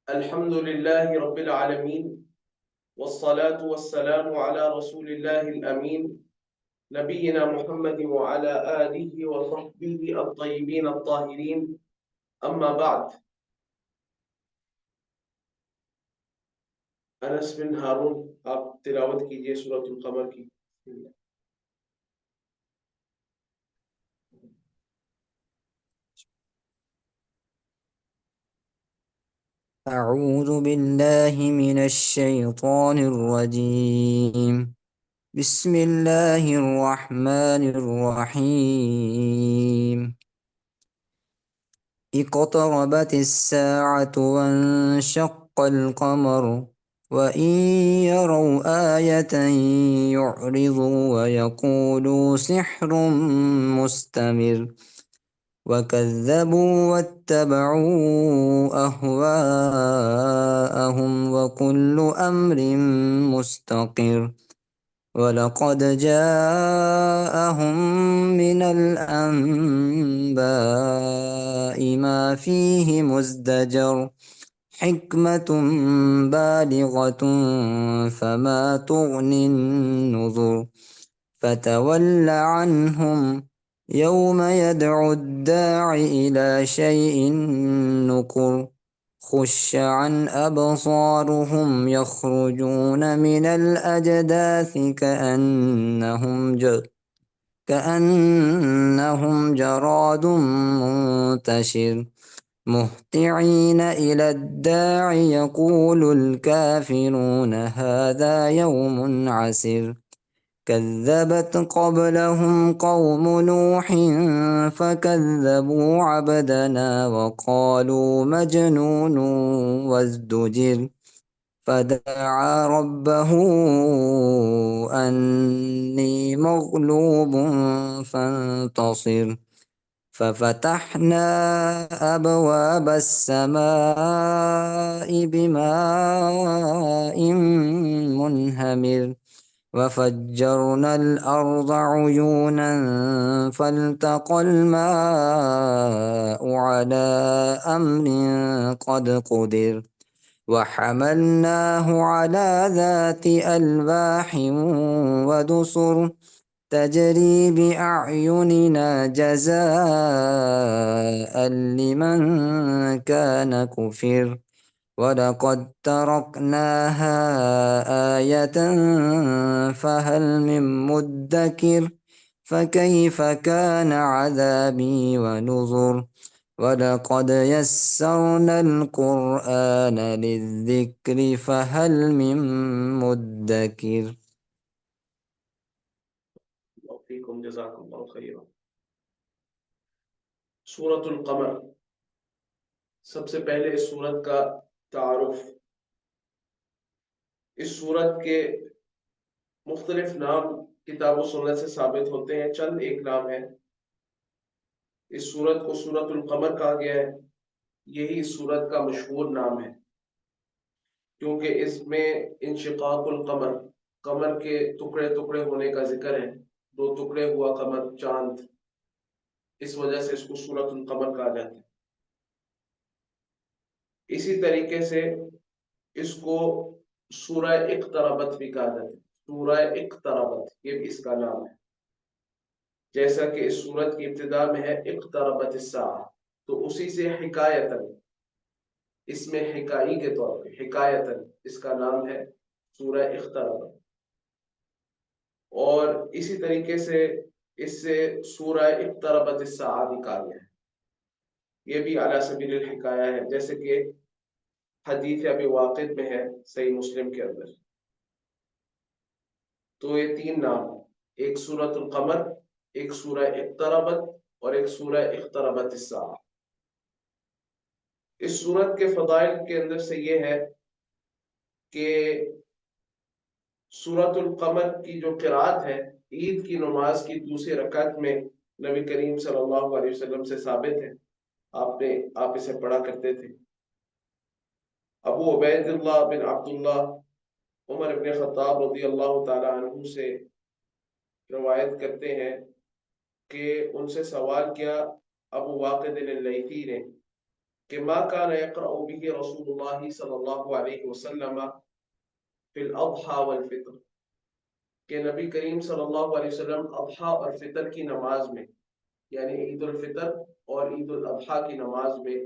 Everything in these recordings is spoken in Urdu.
الحمد لله رب العالمين، والصلاة والسلام على رسول الله الأمين نبينا محمد وعلى آله وصحبه الطيبين الطاهرين. أما بعد. انس بن ہارون، آپ تلاوت کیجئے سورۃ القمر کی. أعوذ بالله من الشيطان الرجيم. بسم الله الرحمن الرحيم. اقتربت الساعة وانشق القمر وإن يروا آية يعرضوا ويقولوا سحر مستمر وكذبوا واتبعوا أهواءهم وكل أمر مستقر ولقد جاءهم من الأنباء ما فيه مزدجر حكمة بالغة فما تغني النذر فتول عنهم يوم يدعو الداع إلى شيء نكر خش عن أبصارهم يخرجون من الأجداث كأنهم جراد منتشر مهطعين إلى الداع يقول الكافرون هذا يوم عسر كذبت قبلهم قوم نوح فكذبوا عبدنا وقالوا مجنون وازدجر فدعا ربه أني مغلوب فانتصر ففتحنا أبواب السماء بماء منهمر وفجرنا الأرض عيونا فالتقى الماء على أمر قد قدر وحملناه على ذات ألواح ودسر تجري بأعيننا جزاء لمن كان كفر ولقد تركناها آية فهل من مدكر فكيف كان عذابي ونذر ولقد يسرنا القرآن للذكر فهل من مدكر. وفیکم جزاک اللہ خیرا. سورۃ القمر. سب سے پہلے اس سورت کا تعارف. اس سورت کے مختلف نام کتاب و سنت سے ثابت ہوتے ہیں. چند ایک نام ہے. اس سورت کو سورۃ القمر کہا گیا ہے. یہی اس سورت کا مشہور نام ہے کیونکہ اس میں انشقاق القمر، قمر کے ٹکڑے ٹکڑے ہونے کا ذکر ہے. دو ٹکڑے ہوا قمر، چاند، اس وجہ سے اس کو سورۃ القمر کہا جاتا ہے. اسی طریقے سے اس کو سورہ اقتربت بھی کہا جاتا ہے. سورہ اقتربت یہ بھی اس کا نام ہے. جیسا کہ اس سورت کی ابتدا میں ہے اقتربت الساعہ، تو اسی سے حکایتاً، اس میں حکائی کے طور پہ حکایتاً اس کا نام ہے سورہ اقتربت. اور اسی طریقے سے اس سے سورہ اقتربت الساعہ بھی کہا گیا ہے. یہ بھی علی سبیل الحکایہ ہے، جیسے کہ حدیث ابی واقد میں ہے صحیح مسلم کے اندر. تو یہ تین نام، ایک سورۃ القمر، ایک سورہ اقتربت، اور ایک سورہ اقتربت الساعہ. اس سورت کے فضائل کے اندر سے یہ ہے کہ سورۃ القمر کی جو قرات ہے عید کی نماز کی دوسری رکعت میں نبی کریم صلی اللہ علیہ وسلم سے ثابت ہے. آپ اسے پڑھا کرتے تھے. ابو عبید اللہ بن عبداللہ عمر بن خطاب رضی اللہ تعالی عنہ سے روایت کرتے ہیں کہ ان سے سوال کیا ابو واقد اللیثی نے کہ ما کان یقرأ به رسول اللہ صلی اللہ علیہ وسلم فی الاضحى والفطر، کہ نبی کریم صلی اللہ علیہ وسلم اضحیٰ اور فطر کی نماز میں، یعنی عید الفطر اور عید الاضحیٰ کی نماز میں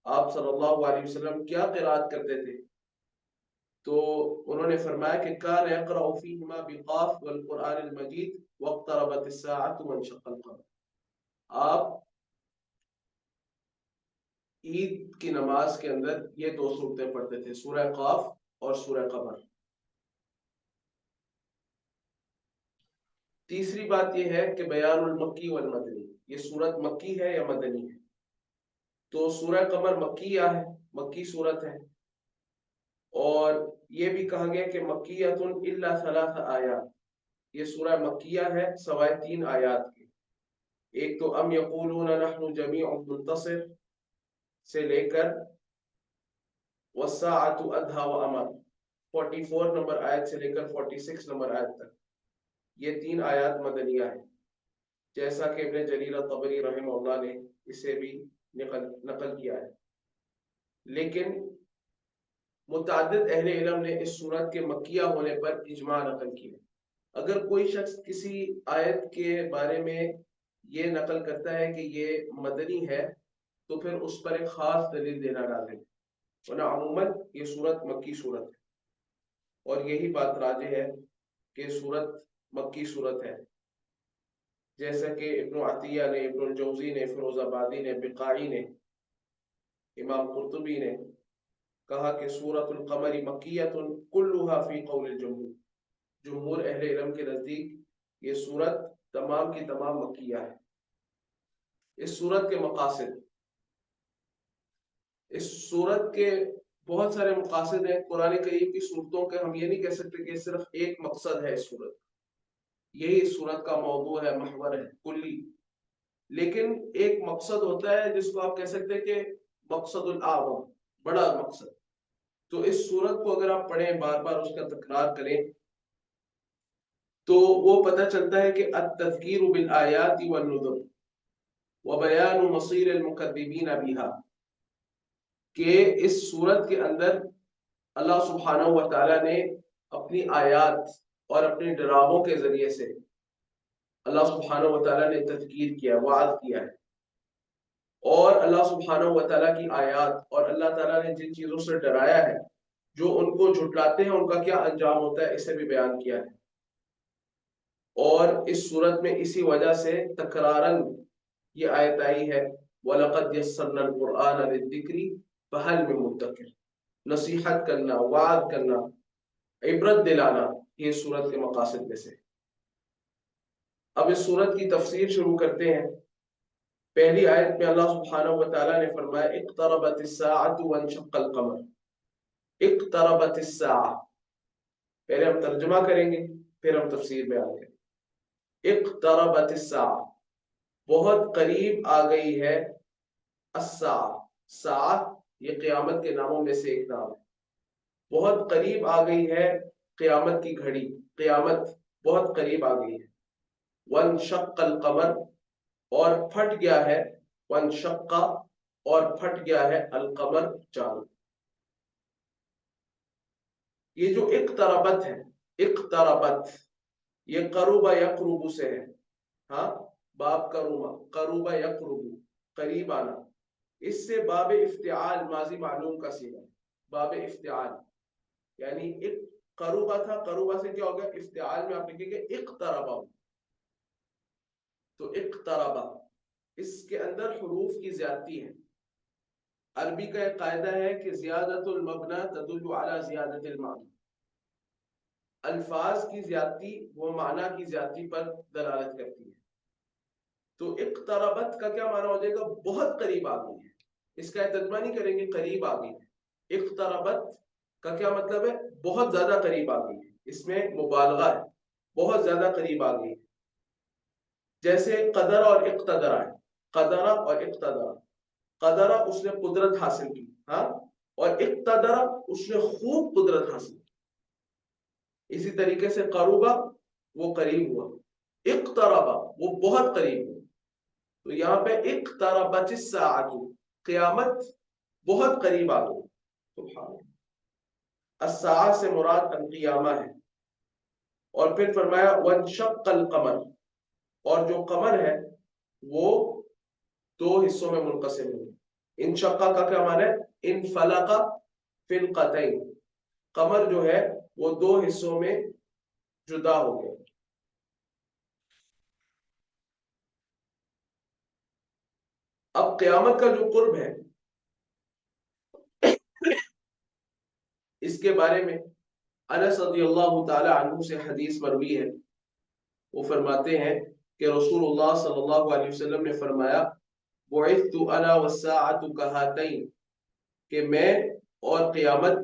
آپ صلی اللہ علیہ وسلم کیا قرات کرتے تھے؟ تو انہوں نے فرمایا کہ کان یقرأ فیہما بقاف والقرآن المجید واقتربت الساعة وانشق القمر، آپ عید کی نماز کے اندر یہ دو صورتیں پڑھتے تھے، سورہ قاف اور سورہ قمر۔ تیسری بات یہ ہے کہ بیان المکی والمدنی، یہ سورت مکی ہے یا مدنی ہے؟ تو سورہ قمر مکیہ ہے، مکی سورت ہے، اور یہ بھی کہا گیا کہ مکیۃ الا ثلاث آیات، یہ سورہ مکیہ ہے سوائے 3 آیات کے۔ ایک تو ام یقولون نحن جمیع منتصر سے لے کر والساعۃ ادھیٰ وامر 44 نمبر آیت سے لے کر 46 نمبر آیت تک، یہ 3 آیات مدنیہ ہیں، جیسا کہ ابن جریر الطبری رحمہ اللہ نے اسے بھی نقل کیا ہے۔ لیکن متعدد اہل علم نے اس سورت کے مکیہ ہونے پر اجماع نقل کیا۔ اگر کوئی شخص کسی آیت کے بارے میں یہ نقل کرتا ہے کہ یہ مدنی ہے تو پھر اس پر ایک خاص دلیل دینا لازم ہے، ورنہ عموماً یہ سورت مکی سورت ہے، اور یہی بات راجح ہے کہ سورت مکی سورت ہے، جیسا کہ ابن عطیہ نے، ابن الجوزی نے، فیروز آبادی نے، بقائی نے، امام قرطبی نے کہا کہ سورۃ القمر مکیۃ کلھا فی قول الجمہور، جمہور اہل علم کے نزدیک یہ سورت تمام کی تمام مکیہ ہے۔ اس سورت کے مقاصد، اس سورت کے بہت سارے مقاصد ہیں۔ قرآن کریم کی صورتوں کے ہم یہ نہیں کہہ سکتے کہ صرف ایک مقصد ہے اس سورت، یہی اس سورت کا موضوع ہے، محور ہے کلی، لیکن ایک مقصد ہوتا ہے جس کو آپ کہہ سکتے ہیں کہ مقصد الاعظم، بڑا مقصد۔ تو اس سورت کو اگر آپ پڑھیں، بار بار اس کا تکرار کریں، تو وہ پتہ چلتا ہے کہ التذکیر بالآیات والنذر وبیان مصیر المکذبین بہا، کہ اس سورت کے اندر اللہ سبحانہ و تعالیٰ نے اپنی آیات اور اپنے ڈراووں کے ذریعے سے اللہ سبحانہ و تعالیٰ نے تذکیر کیا، وعظ کیا ہے، اور اللہ سبحانہ و تعالیٰ کی آیات اور اللہ تعالیٰ نے جن چیزوں سے ڈرایا ہے، جو ان کو جھٹلاتے ہیں ان کا کیا انجام ہوتا ہے، اسے بھی بیان کیا ہے۔ اور اس صورت میں اسی وجہ سے تکرارن یہ آیت آئی ہے وَلَقَدْ يَسَّرْنَا الْقُرْآنَ لِلذِّكْرِ فَهَلْ مِن مُدَّكِرٍ، نصیحت کرنا، وعظ کرنا، عبرت دلانا، یہ سورت کے مقاصد میں سے۔ اب اس سورت کی تفسیر شروع کرتے ہیں۔ پہلی آیت میں اللہ سبحانہ و تعالیٰ نے فرمایا اقتربت الساعة وانشق القمر، اقتربت الساعة، پہلے ہم ترجمہ کریں گے پھر ہم تفسیر بیان کریں گے۔ اقتربت الساعة، بہت قریب آ گئی ہے، الساعة، ساعت یہ قیامت کے ناموں میں سے ایک نام ہے، بہت قریب آ گئی ہے قیامت کی گھڑی، قیامت بہت قریب آ گئی ہے۔ وانشق القمر، اور پھٹ گیا ہے، وانشق، اور پھٹ گیا ہے، القمر، چاند۔ یہ جو اقتربت ہے، اقتربت، یہ قرب یقرب سے ہے، ہاں، باب قروبہ، قرب یقرب، قریب آنا، اس سے باب افتعال ماضی معلوم کا صیغہ، باب افتعال، یعنی ایک قروبہ تھا، قروبہ سے کیا ہو گیا، افتعال میں آپ لکھیں گے اقتربہ، تو اقتربہ، اس کے اندر حروف کی زیادتی ہے۔ عربی کا ایک قاعدہ ہے کہ زیادت المبنى تدل على زیادت المعنی، الفاظ کی زیادتی وہ معنی کی زیادتی پر دلالت کرتی ہے۔ تو اقتربت کا کیا معنی ہو جائے گا، بہت قریب آ گئی ہے، اس کا ترجمہ نہیں کریں گے قریب آ گئی ہے۔ اقتربت کا کیا مطلب ہے، بہت زیادہ قریب آ گئی ہے، اس میں مبالغہ ہے، بہت زیادہ قریب آ گئی ہے۔ جیسے قدر اور اقتدر ہے، قدرہ اور اقتدر، قدرہ اس نے قدرت حاصل کی، ہاں، اور اقتدر اس نے خوب قدرت حاصل کی۔ اسی طریقے سے قربہ وہ قریب ہوا، اقتربہ وہ بہت قریب ہوا۔ تو یہاں پہ اقتربت الساعۃ، قیامت بہت قریب آ گئی. سبحان اللہ. الساعہ سے مراد القیامہ ہے. اور پھر فرمایا وانشق القمر، اور جو قمر ہے وہ دو حصوں میں منقسم ہے. انشقہ کا کیا معنی ہے؟ انفلق فلقتین. قمر جو ہے وہ دو حصوں میں جدا ہو گئے. اب قیامت کا جو قرب ہے اس کے بارے میں انس رضی اللہ تعالی عنہ سے حدیث مروی ہے. وہ فرماتے ہیں کہ رسول اللہ صلی اللہ علیہ وسلم نے فرمایا بعثت انا والساعۃ کہاتین، کہ میں اور قیامت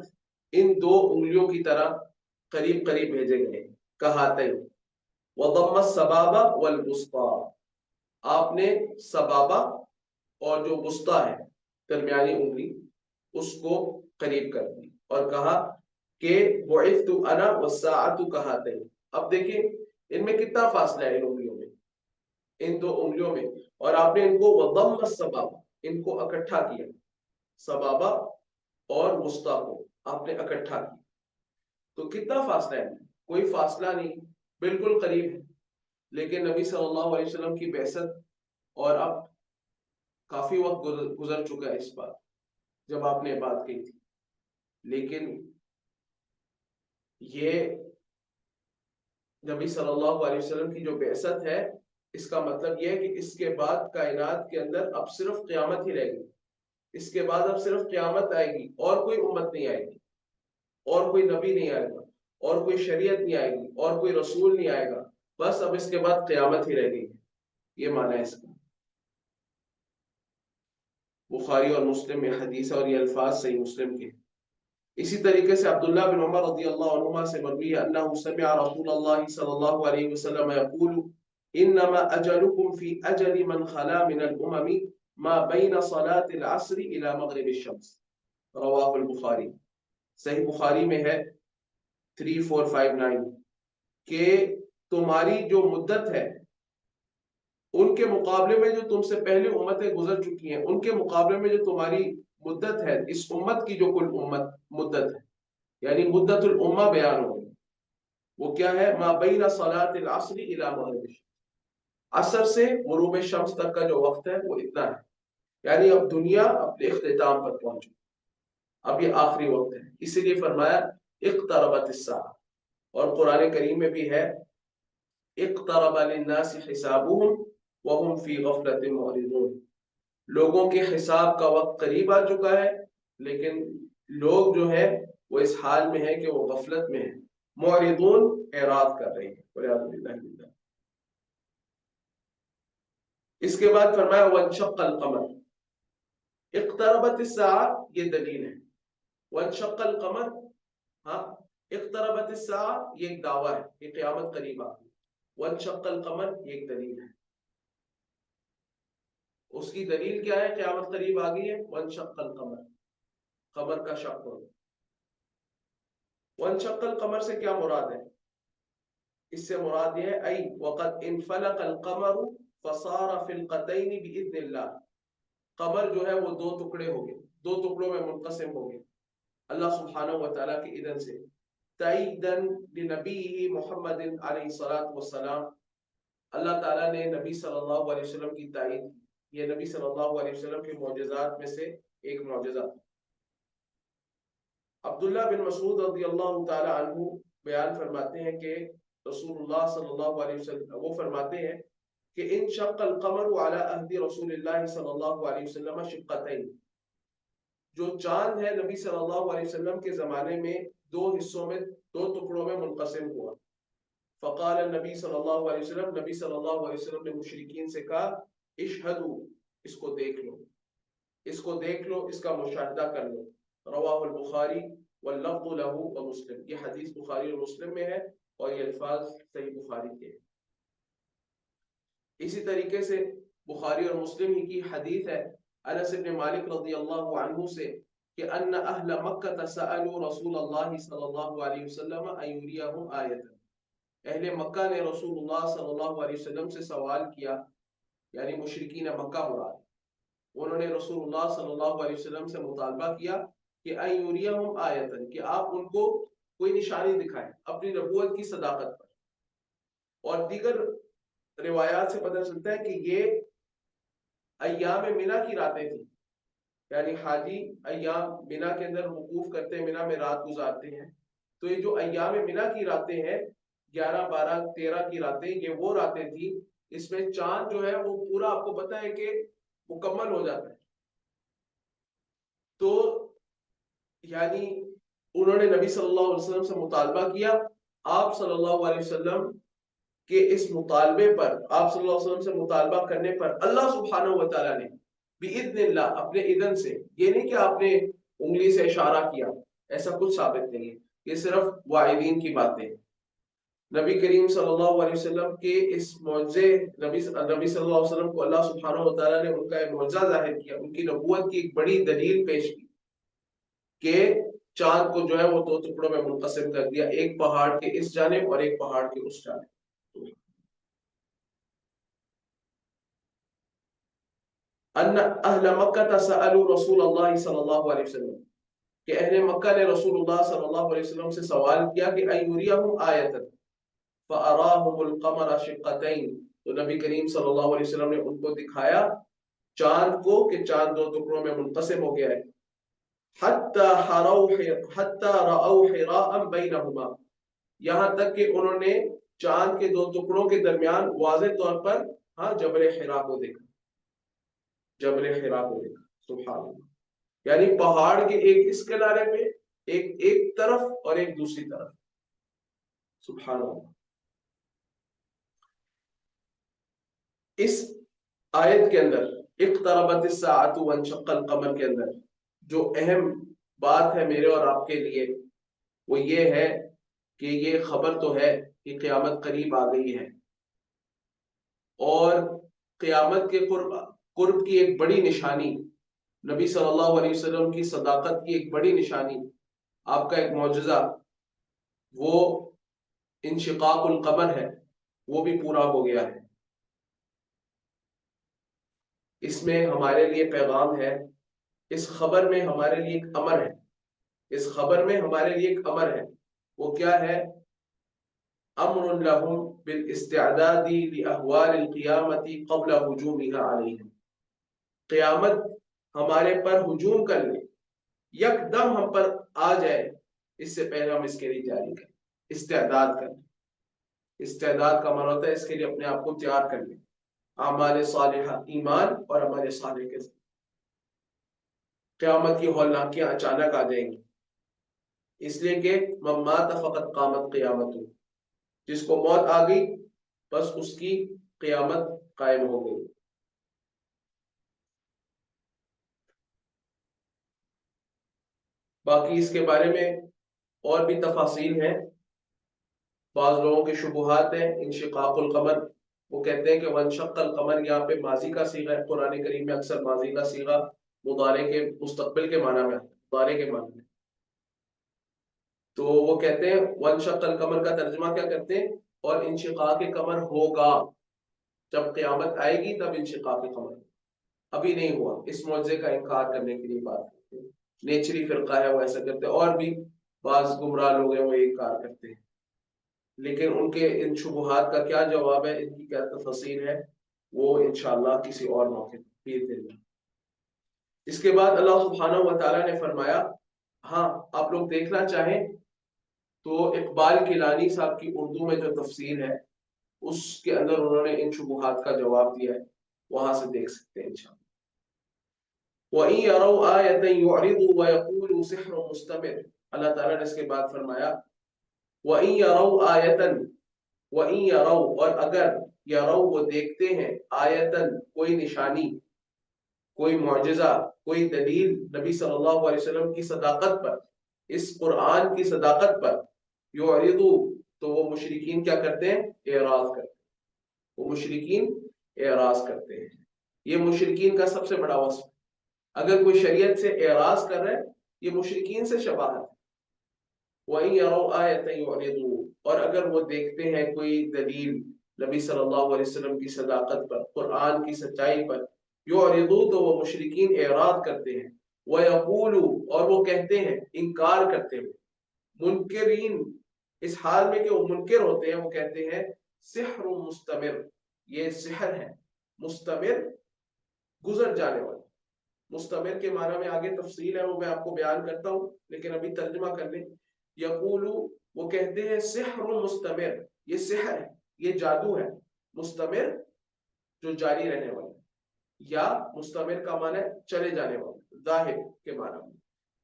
ان دو انگلیوں کی طرح قریب قریب بھیجے گئے. کہاتین وضم السبابہ والوسطی، آپ نے سبابہ اور جو وسطی ہے درمیانی انگلی اس کو قریب کر دی اور کہا کہ بعثت انا والساعۃ کہاتین. اب دیکھیں ان میں کتنا فاصلہ ہے ان انگلیوں میں، ان دو انگلیوں میں، اور آپ نے ان کو وضم السبابہ، ان کو اکٹھا کیا. سبابہ اور وسطی کو آپ نے اکٹھا کیا تو کتنا فاصلہ ہے؟ کوئی فاصلہ نہیں، بالکل قریب ہے. لیکن نبی صلی اللہ علیہ وسلم کی بعثت اور اب کافی وقت گزر چکا ہے اس بات جب آپ نے بات کی تھی. لیکن یہ نبی صلی اللہ علیہ وسلم کی جو بعثت ہے اس کا مطلب یہ ہے کہ اس کے بعد کائنات کے اندر اب صرف قیامت ہی رہے گی. اس کے بعد اب صرف قیامت آئے گی، اور کوئی امت نہیں آئے گی، اور کوئی نبی نہیں آئے گا، اور کوئی شریعت نہیں آئے گی، اور کوئی رسول نہیں آئے گا. بس اب اس کے بعد قیامت ہی رہ گئی. یہ معنی ہے اس کا. بخاری اور مسلم میں حدیث ہے اور یہ الفاظ صحیح مسلم کے. اسی طریقے سے عبداللہ بن عمر رضی اللہ عنہما سے مروی ہے انہ سمع رسول اللہ صلی اللہ علیہ وسلم یقول انما اجلکم فی اجل من خلا من الامم ما بین صلاة العصر الى مغرب الشمس. رواہ البخاری. صحیح بخاری میں ہے 3459 کہ تمہاری جو مدت ہے ان کے مقابلے میں جو تم سے پہلے امتیں گزر چکی ہیں ان کے مقابلے میں جو تمہاری مدت ہے اس امت کی جو کل مدت ہے یعنی مدت الامہ بیان ہو گئی. وہ کیا ہے؟ ما بین صلاة العصر الى مغرب الشمس، عصر سے غروب شمس تک کا جو وقت ہے وہ اتنا ہے. یعنی اب دنیا اپنے اختتام پر پہنچی، اب یہ آخری وقت ہے. اسی لیے فرمایا اقتربت الساعہ. اور قرآن کریم میں بھی ہے اقترب للناس حسابهم وهم فی غفلۃ معرضون. لوگوں کے حساب کا وقت قریب آ چکا ہے لیکن لوگ جو ہے وہ اس حال میں ہے کہ وہ غفلت میں ہے. معرضون اعراض کر رہے ہیں. والعیاذ باللہ من ذلک. اس کے بعد فرمایا وانشق القمر. اقتربت الساعہ یہ دلیل ہے. وانشق القمر ہاں اقتربت الساعہ یہ ایک دعویٰ ہے کہ قیامت قریب آ گئی. وانشق القمر یہ ایک دلیل ہے. اس کی دلیل کیا ہے؟ قیامت قریب آ گئی ہے. وانشق القمر، قمر کا شق ہو. وانشق القمر سے کیا مراد ہے؟ اس سے مراد یہ ہے ای وقد انفلق القمر فصار فلقتین باذن اللہ. قمر جو ہے وہ دو ٹکڑے ہو گئے، دو ٹکڑوں میں منقسم ہو گئے اللہ سبحانہ و تعالیٰ کے اذن سے. تائیدا لنبیہ محمد علیہ الصلوۃ والسلام. اللہ تعالیٰ نے نبی صلی اللہ علیہ وسلم کی تائید. یہ نبی صلی اللہ علیہ وسلم کے معجزات میں سے ایک معجزہ. عبداللہ بن مسعود رضی اللہ تعالی عنہ بیان فرماتے ہیں کہ رسول اللہ صلی اللہ علیہ وسلم وہ فرماتے ہیں کہ انشق القمر علی عہد رسول اللہ صلی اللہ علیہ وسلم شقتین. جو چاند ہے نبی صلی اللہ علیہ وسلم کے زمانے میں دو حصوں میں، دو ٹکڑوں میں منقسم ہوا. فقال النبی صلی اللہ علیہ وسلم، نبی صلی اللہ علیہ وسلم نے مشرکین سے کہا اشہدوا، اس کو دیکھ لو، اس کو دیکھ لو، اس کا مشاہدہ کر لو. رواہ البخاری واللفظ له ومسلم. یہ حدیث بخاری اور مسلم میں ہے اور یہ الفاظ صحیح بخاری کے. اسی طریقے سے بخاری اور مسلم ہی کی حدیث ہے انس بن مالک رضی اللہ عنہ سے کہ ان اہل مکہ سألوا رسول اللہ صلی اللہ علیہ وسلم ان یریہم آیۃ. اہل مکہ نے رسول اللہ صلی اللہ علیہ وسلم سے سوال کیا، یعنی مشرکین مکہ مراد، انہوں نے رسول اللہ صلی اللہ علیہ وسلم سے مطالبہ کیا کہ ان یریہم آیتن، کہ آپ ان کو کوئی نشانی دکھائیں اپنی نبوت کی صداقت پر۔ اور دیگر روایات سے پتہ چلتا ہے کہ یہ ایام منا کی راتیں تھیں، یعنی حاجی ایام منا کے اندر وقوف کرتے ہیں، منا میں رات گزارتے ہیں، تو یہ جو ایام منا کی راتیں ہیں 11 12 13 کی راتیں، یہ وہ راتیں تھیں اس میں چاند جو ہے وہ پورا آپ کو پتا ہے کہ مکمل ہو جاتا ہے۔ تو یعنی انہوں نے نبی صلی اللہ علیہ وسلم سے مطالبہ کیا، آپ صلی اللہ علیہ وسلم کے اس مطالبے پر، آپ صلی اللہ علیہ وسلم سے مطالبہ کرنے پر اللہ سبحانہ و تعالیٰ نے بِإِذْنِ اللہ، اپنے اذن سے، یہ نہیں کہ آپ نے انگلی سے اشارہ کیا، ایسا کچھ ثابت نہیں ہے، یہ صرف واعدین کی باتیں ہیں۔ نبی کریم صلی اللہ علیہ وسلم کے اس معجزے، نبی صلی اللہ علیہ وسلم کو اللہ سبحانہ و تعالیٰ نے ان کا ایک معجزہ ظاہر کیا، ان کی نبوت کی ایک بڑی دلیل پیش کی کہ چاند کو جو ہے وہ 2 ٹکڑوں میں منقسم کر دیا، ایک پہاڑ کے اس جانب اور ایک پہاڑ کے اس جانب۔ ان اہل مکہ سألوا رسول اللہ صلی اللہ علیہ وسلم، کہ اہل مکہ نے رسول اللہ صلی اللہ علیہ وسلم سے سوال کیا کہ ان یریہم آیۃ فاراہم القمر شقتین، تو نبی کریم صلی اللہ علیہ وسلم نے ان کو دکھایا چاند کو کہ چاند 2 ٹکڑوں میں منقسم ہو گیا ہے، حتی رأوا حراء بینہما، یہاں تک کہ انہوں نے چاند کے 2 ٹکڑوں کے درمیان واضح طور پر جبل حرا کو دیکھا، جبل حرا کو دیکھا، سبحان اللہ، یعنی پہاڑ کے ایک اس کنارے پہ، ایک طرف اور ایک دوسری طرف، سبحان اللہ۔ اس آیت کے اندر اقتربت الساعۃ وانشق القمر کے اندر جو اہم بات ہے میرے اور آپ کے لیے وہ یہ ہے کہ یہ خبر تو ہے کہ قیامت قریب آ گئی ہے، اور قیامت کے قرب کی ایک بڑی نشانی، نبی صلی اللہ علیہ وسلم کی صداقت کی ایک بڑی نشانی، آپ کا ایک معجزہ وہ انشقاق القمر ہے، وہ بھی پورا ہو گیا ہے۔ اس میں ہمارے لیے پیغام ہے، اس خبر میں ہمارے لیے ایک امر ہے، اس خبر میں ہمارے لیے ایک امر ہے، وہ کیا ہے؟ امر لهم بالاستعداد لاحوال القیامت قبل ہجومها علیہم، قیامت ہمارے پر ہجوم کر لے، یکدم ہم پر آ جائے، اس سے پہلے ہم اس کے لیے تیاری کریں، استعداد کریں۔ استعداد کا معنی ہوتا ہے اس کے لیے اپنے آپ کو تیار کر لیں، اعمال صالحہ، ایمان اور عمل صالح کے ساتھ۔ قیامت کی ہولناکیاں اچانک آ جائیں گی، اس لیے کہ من مات فقط قامت قیامت، جس کو موت آ گئی بس اس کی قیامت قائم ہو گئی۔ باقی اس کے بارے میں اور بھی تفاصیل ہیں، بعض لوگوں کے شبہات ہیں۔ انشقاق القمر، وہ کہتے ہیں کہ وانشق القمر یہاں پہ ماضی کا صیغہ ہے، قرآن کریم میں اکثر ماضی کا صیغہ مضارع کے مستقبل کے معنی میں، مضارع کے معنی میں، تو وہ کہتے ہیں وانشق القمر کا ترجمہ کیا کرتے ہیں؟ اور انشقاق قمر ہوگا، جب قیامت آئے گی تب انشقاق قمر، ابھی نہیں ہوا، اس معجزے کا انکار کرنے کے لیے بات کرتے ہیں۔ نیچری فرقہ ہے وہ ایسا کرتے ہیں، اور بھی بعض گمراہ لوگ ہیں وہ انکار کرتے ہیں، لیکن ان کے ان شبہات کا کیا جواب ہے، ان کی کیا تفصیل ہے، وہ انشاءاللہ کسی اور موقع پر دیں گے۔ اس کے بعد اللہ سبحانہ و تعالیٰ نے فرمایا، ہاں آپ لوگ دیکھنا چاہیں تو اقبال کیلانی صاحب کی اردو میں جو تفسیر ہے اس کے اندر انہوں نے ان شبہات کا جواب دیا ہے، وہاں سے دیکھ سکتے ہیں انشاءاللہ۔ وَإِن يَرَوْا آيَةً يُعْرِضُوا وَيَقُولُوا سِحْرٌ مُسْتَمِرٌ، اللہ تعالیٰ نے اس کے بعد فرمایا وَإِن يَرَوْا آيَةً، وَإِن يَرَوْا، اور اگر یرو وہ دیکھتے ہیں، آیتن کوئی نشانی، کوئی معجزہ، کوئی دلیل نبی صلی اللہ علیہ وسلم کی صداقت پر، اس قرآن کی صداقت پر، یعرضو، تو وہ مشرکین کیا کرتے ہیں؟ اعراض کرتے ہیں، وہ مشرکین اعراض کرتے ہیں۔ یہ مشرکین کا سب سے بڑا وصف، اگر کوئی شریعت سے اعراض کر رہا ہے یہ مشرکین سے شباہت ہے۔ وَإِن يَرَوْا آيَةً يُعْرِضُوا، اور اگر وہ دیکھتے ہیں کوئی دلیل نبی صلی اللہ علیہ وسلم کی صداقت پر، قرآن کی سچائی پر، یعرضو تو وہ مشرکین اعراض کرتے ہیں، ویقولو اور وہ کہتے ہیں انکار کرتے ہوئے، منکرین اس حال میں کہ وہ منکر ہوتے ہیں، وہ کہتے ہیں سحر مستمر، یہ سحر ہے مستمر گزر جانے والا۔ مستمر کے معنی میں آگے تفصیل ہے، وہ میں آپ کو بیان کرتا ہوں، لیکن ابھی ترجمہ کر لیں۔ یقولو وہ کہتے ہیں سحر مستمر، یہ سحر ہے، یہ جادو ہے، مستمر جو جاری رہنے والا، یا مستمر کا معنی ہے چلے جانے والا، ظاہر کے معنی میں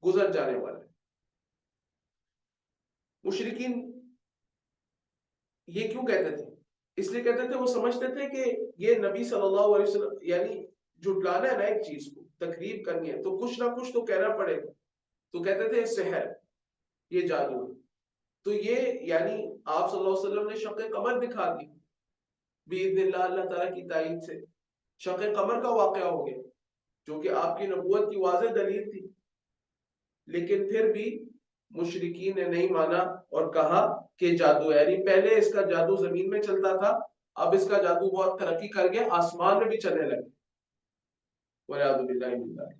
گزر جانے والا۔ مشرکین یہ کیوں کہتے تھے؟ اس لیے کہتے تھے وہ سمجھتے تھے کہ یہ نبی صلی اللہ علیہ وسلم، یعنی جھٹلانا ہے نا ایک چیز کو، تکذیب کرنی ہے تو کچھ نہ کچھ تو کہنا پڑے گا، تو کہتے تھے سحر، یہ جادو ہے۔ تو یہ یعنی آپ صلی اللہ علیہ وسلم نے شق قمر دکھا دی باذن اللہ، اللہ تعالیٰ کی تائید سے شق قمر کا واقعہ ہو گیا، جو کہ آپ کی نبوت کی واضح دلیل تھی، لیکن پھر بھی مشرکین نے نہیں مانا اور کہا کہ جادو ہے، یعنی پہلے اس کا جادو زمین میں چلتا تھا، اب اس کا جادو بہت ترقی کر گیا، آسمان میں بھی چلنے لگے، والعیاذ باللہ من ذلک۔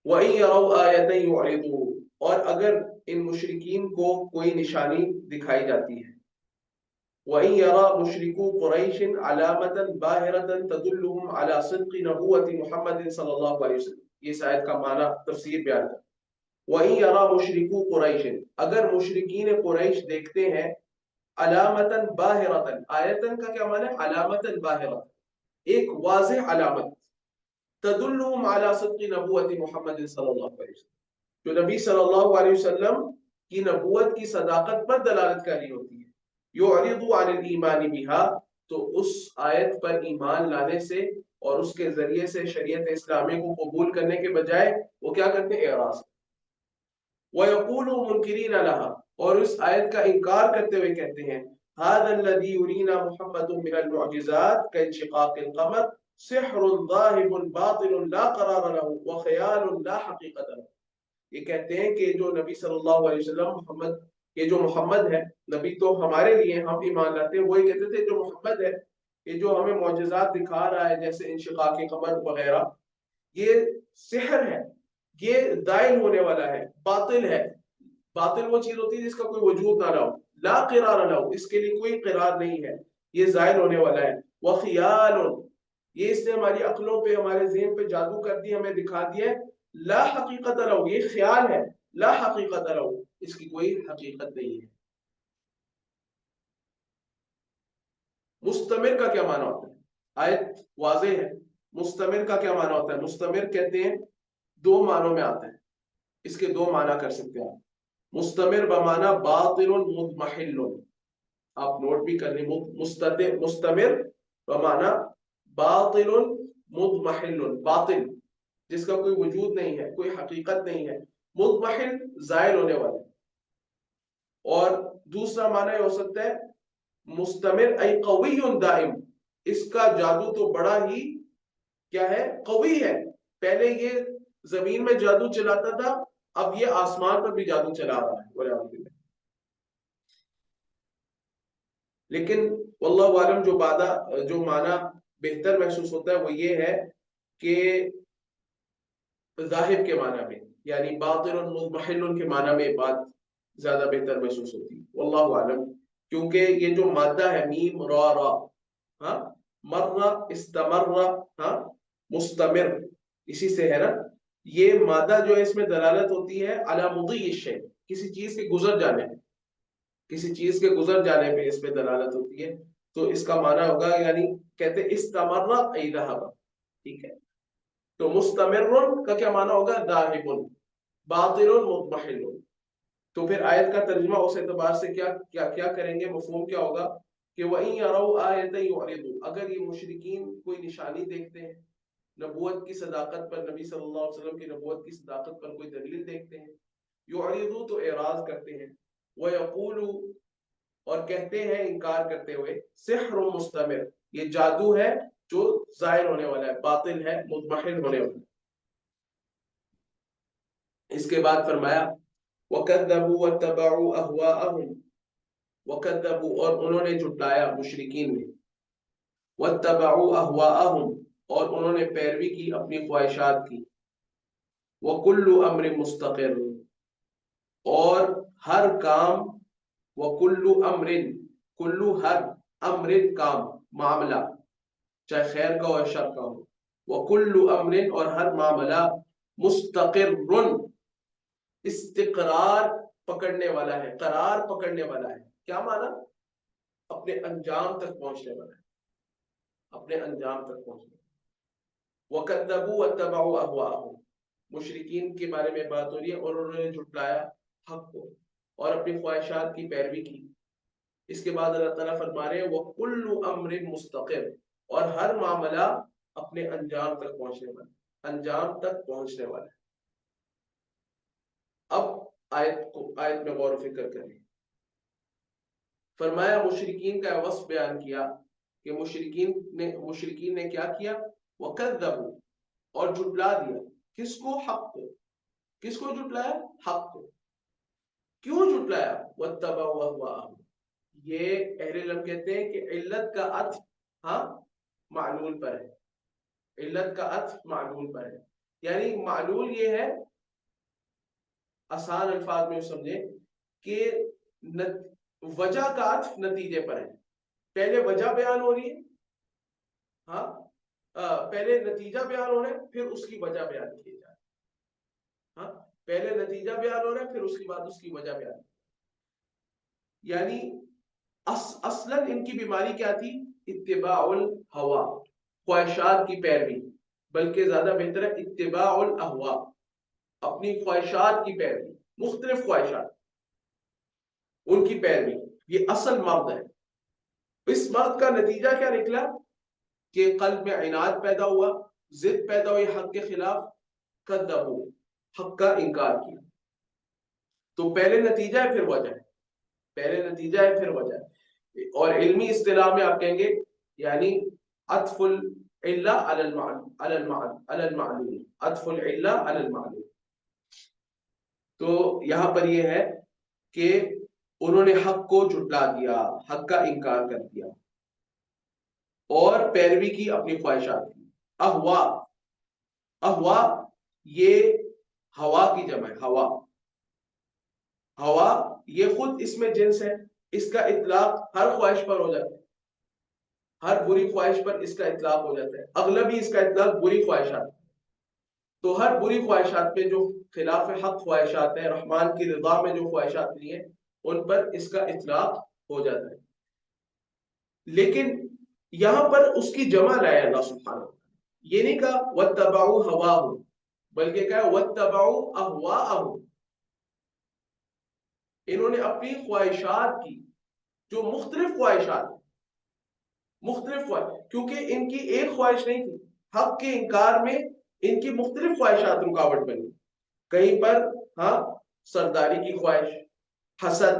وَإِن يَرَوْا آیَةً يُعْرِضُوا، اور اگر ان مشرکین کو کوئی نشانی دکھائی جاتی ہے، وَإِن يَرَى مُشْرِكُو قُرَيْشٍ عَلَامَةً بَاهِرَةً تَدُلُّهُمْ عَلَى صِدْقِ نَبُوَّةِ مُحَمَّدٍ صلی اللہ علیہ وسلم، یہ اس آیت کا معنی تفسیر بیان ہے۔ وَإِن يَرَى مُشْرِكُو قُرَيْشٍ، اگر مشرکین قریش دیکھتے ہیں، علامتاً باہرتاً، آیتاً کا کیا معنی ہے؟ علامتاً باہرتاً، ایک واضح علامت، تدلهم على صدق نبوت محمد صلی اللہ علیہ وسلم، جو نبی صلی اللہ علیہ وسلم کی نبوت کی صداقت پر دلالت کاری ہوتی ہے۔ یعرض عن الایمان بها، تو اس آیت پر ایمان لانے سے اور اس کے ذریعے سے شریعت اسلامی کو قبول کرنے کے بجائے وہ کیا کرتے ہیں؟ اعراض۔ وَيَقُولُ مُنْكِرِينَ لَهَا، اور اس آیت کا انکار کرتے ہوئے کہتے ہیں هذا الذي يرينا محمد من المعجزات كانشقاق القمر سحر ظاهر باطل لا قرار له وخيال لا حقيقة له، یہ کہتے ہیں کہ جو نبی صلی اللہ علیہ وسلم محمد، یہ جو محمد ہے نبی تو ہمارے لیے ہم ایمان لاتے ہیں، وہی کہتے تھے جو محمد ہے یہ جو ہمیں معجزات دکھا رہا ہے جیسے انشقاق قمر وغیرہ، یہ سحر ہے، یہ دائل ہونے والا ہے، باطل ہے۔ باطل وہ چیز ہوتی ہے جس کا کوئی وجود نہ ہو، لا قرار له، اس کے لیے کوئی قرار نہیں ہے، یہ زائل ہونے والا ہے۔ وخیال، یہ اس نے ہماری عقلوں پہ، ہمارے ذہن پہ جادو کر دیا، ہمیں دکھا دیا ہے۔ لا حقیقت له، یہ خیال ہے، لا حقیقت له، اس کی کوئی حقیقت نہیں ہے۔ مستمر کا کیا معنی ہوتا ہے؟ آیت واضح ہے، مستمر کا کیا معنی ہوتا ہے؟ مستمر کہتے ہیں دو معنوں میں آتا ہے، اس کے دو معنی کر سکتے ہیں آپ۔ مستمر بمعنی باطل مضمحل، آپ نوٹ بھی کر لیں، مستمر بمعنی باطل مضمحل، باطل جس کا کوئی وجود نہیں ہے، کوئی حقیقت نہیں ہے، مضمحل زائل ہونے والا۔ اور دوسرا معنی یہ ہو سکتا ہے مستمر ای قوی دائم، اس کا جادو تو بڑا ہی کیا ہے؟ قوی ہے، پہلے یہ زمین میں جادو چلاتا تھا، اب یہ آسمان پر بھی جادو چلا رہا ہے۔ لیکن واللہ عالم جو معنی بہتر محسوس ہوتا ہے وہ یہ ہے کہ ظاہر کے معنی میں، یعنی باطل مضمحل کے معنی میں بات زیادہ بہتر محسوس ہوتی ہے، واللہ عالم، کیونکہ یہ جو مادہ ہے میم را را، ہاں، مر استمر، ہاں، مستمر اسی سے ہے نا، یہ مادہ جو ہے اس میں دلالت ہوتی ہے علی مضی الشیء، کسی چیز کے گزر جانے، کسی چیز کے گزر جانے پہ اس پہ دلالت ہوتی ہے، تو اس کا معنی ہوگا، یعنی کہتے استمر ای ذهب، ٹھیک ہے، تو مستمر کا کیا معنی ہوگا؟ ذاہب، باطل مضمحل۔ تو پھر آیت کا ترجمہ اس اعتبار سے کیا کریں گے، مفہوم کیا ہوگا کہ وَإِن يَرَوْا آیَةً يُعْرِضُوا، اگر یہ مشرکین کوئی نشانی دیکھتے ہیں نبوت کی صداقت پر، نبی صلی اللہ علیہ وسلم کی نبوت کی صداقت پر کوئی دلیل دیکھتے ہیں، یعرضوا تو اعراض کرتے ہیں، وَيَقُولُوا اور کہتے ہیں انکار کرتے ہوئے، سحر مستمر، یہ جادو ہے جو ظاہر ہونے والا ہے، باطل ہے، مضمحل ہونے والا ہے۔ اس کے بعد فرمایا وَكَذَّبُوا وَاتَّبَعُوا أَهْوَاءَهُمْ، وَكَذَّبُوا اور انہوں نے جھٹلایا، مشرکین نے، واتبعوا اهواءهم، اور انہوں نے پیروی کی اپنی خواہشات کی، وکل امر مستقر، اور ہر کام، وکل امر، کلو ہر، امر کام، معاملہ، چاہے خیر کا ہو یا شر کا ہو، وکل امر اور ہر معاملہ، مستقر، استقرار پکڑنے والا ہے، قرار پکڑنے والا ہے. کیا مانا؟ اپنے انجام تک پہنچنے والا ہے، اپنے انجام تک پہنچنے. وَكَذَّبُوا وَاتَّبَعُوا أَهْوَاءَهُمْ، مشرکین کے بارے میں بات ہو رہی ہے، اور انہوں نے جھٹلایا حق کو اور اپنی خواہشات کی پیروی کی. اس کے بعد اللہ تعالیٰ فرما رہے ہیں وَكُلُّ أَمْرٍ مُسْتَقِرٍ، اور ہر معاملہ اپنے انجام تک پہنچنے والا، انجام تک پہنچنے والا ہے. اب آیت میں غور و فکر کریں. فرمایا مشرکین کا وصف بیان کیا کہ مشرکین نے کیا کیا؟ وَكَذَّبُوا، اور جھٹلا دیا. کس کو؟ حق کو. کس کو جھٹلایا؟ حق کو. کیوں جھٹلایا؟ وَاتَّبَعُوا أَهْوَاءَهُمْ. یہ اہل علم کہتے ہیں کہ علت کا عطف معلول پر ہے. علت کا عطف معلول پر ہے، یعنی معلول یہ ہے، آسان الفاظ میں سمجھیں کہ وجہ کا عطف نتیجے پر ہے. پہلے وجہ بیان ہو رہی ہے، پہلے نتیجہ بیان ہو رہا ہے، پھر اس کی وجہ بیان کی جائے. پہلے نتیجہ بیان ہو رہا ہے، پھر اس کے بعد اس کی وجہ بیان. یعنی اصلاً ان کی بیماری کیا تھی؟ اتباع الہوا، خواہشات کی پیروی، بلکہ زیادہ بہتر ہے اتباع الاہوا، اپنی خواہشات کی پیروی، مختلف خواہشات، ان کی پیروی. یہ اصل مرض ہے. اس مرض کا نتیجہ کیا نکلا؟ کہ قلب میں عناد پیدا ہوا، ضد پیدا ہوئی حق کے خلاف، کذبوا، حق کا انکار کیا. تو پہلے نتیجہ ہے پھر وجہ ہے، پہلے نتیجہ ہے پھر وجہ ہے. اور علمی اصطلاح میں آپ کہیں گے یعنی عطف العلہ علی المعلول، عطف العلہ علی المعلول. تو یہاں پر یہ ہے کہ انہوں نے حق کو جھٹلا دیا، حق کا انکار کر دیا، اور پیروی کی اپنی خواہشات کی. اہوا، اہوا یہ ہوا کی جمع ہے. ہوا، ہوا یہ خود اس میں جنس ہے، اس کا اطلاق ہر خواہش پر ہو جاتا ہے، ہر بری خواہش پر اس کا اطلاق ہو جاتا ہے. اغلبی اس کا اطلاق بری خواہشات. تو ہر بری خواہشات پہ جو خلاف حق خواہشات ہیں، رحمان کی رضا میں جو خواہشات نہیں ہیں، ان پر اس کا اطلاق ہو جاتا ہے. لیکن یہاں پر اس کی جمع لایا اللہ سبحانہ. یہ نہیں کہا وَاتَّبَعُوا هَوَاهُمْ، بلکہ کہا وَاتَّبَعُوا أَهْوَاءَهُمْ. انہوں نے اپنی خواہشات کی، جو مختلف خواہشات، مختلف خواہش، کیونکہ ان کی ایک خواہش نہیں تھی. حق کے انکار میں ان کی مختلف خواہشات رکاوٹ بنی. کہیں پر سرداری کی خواہش، حسد،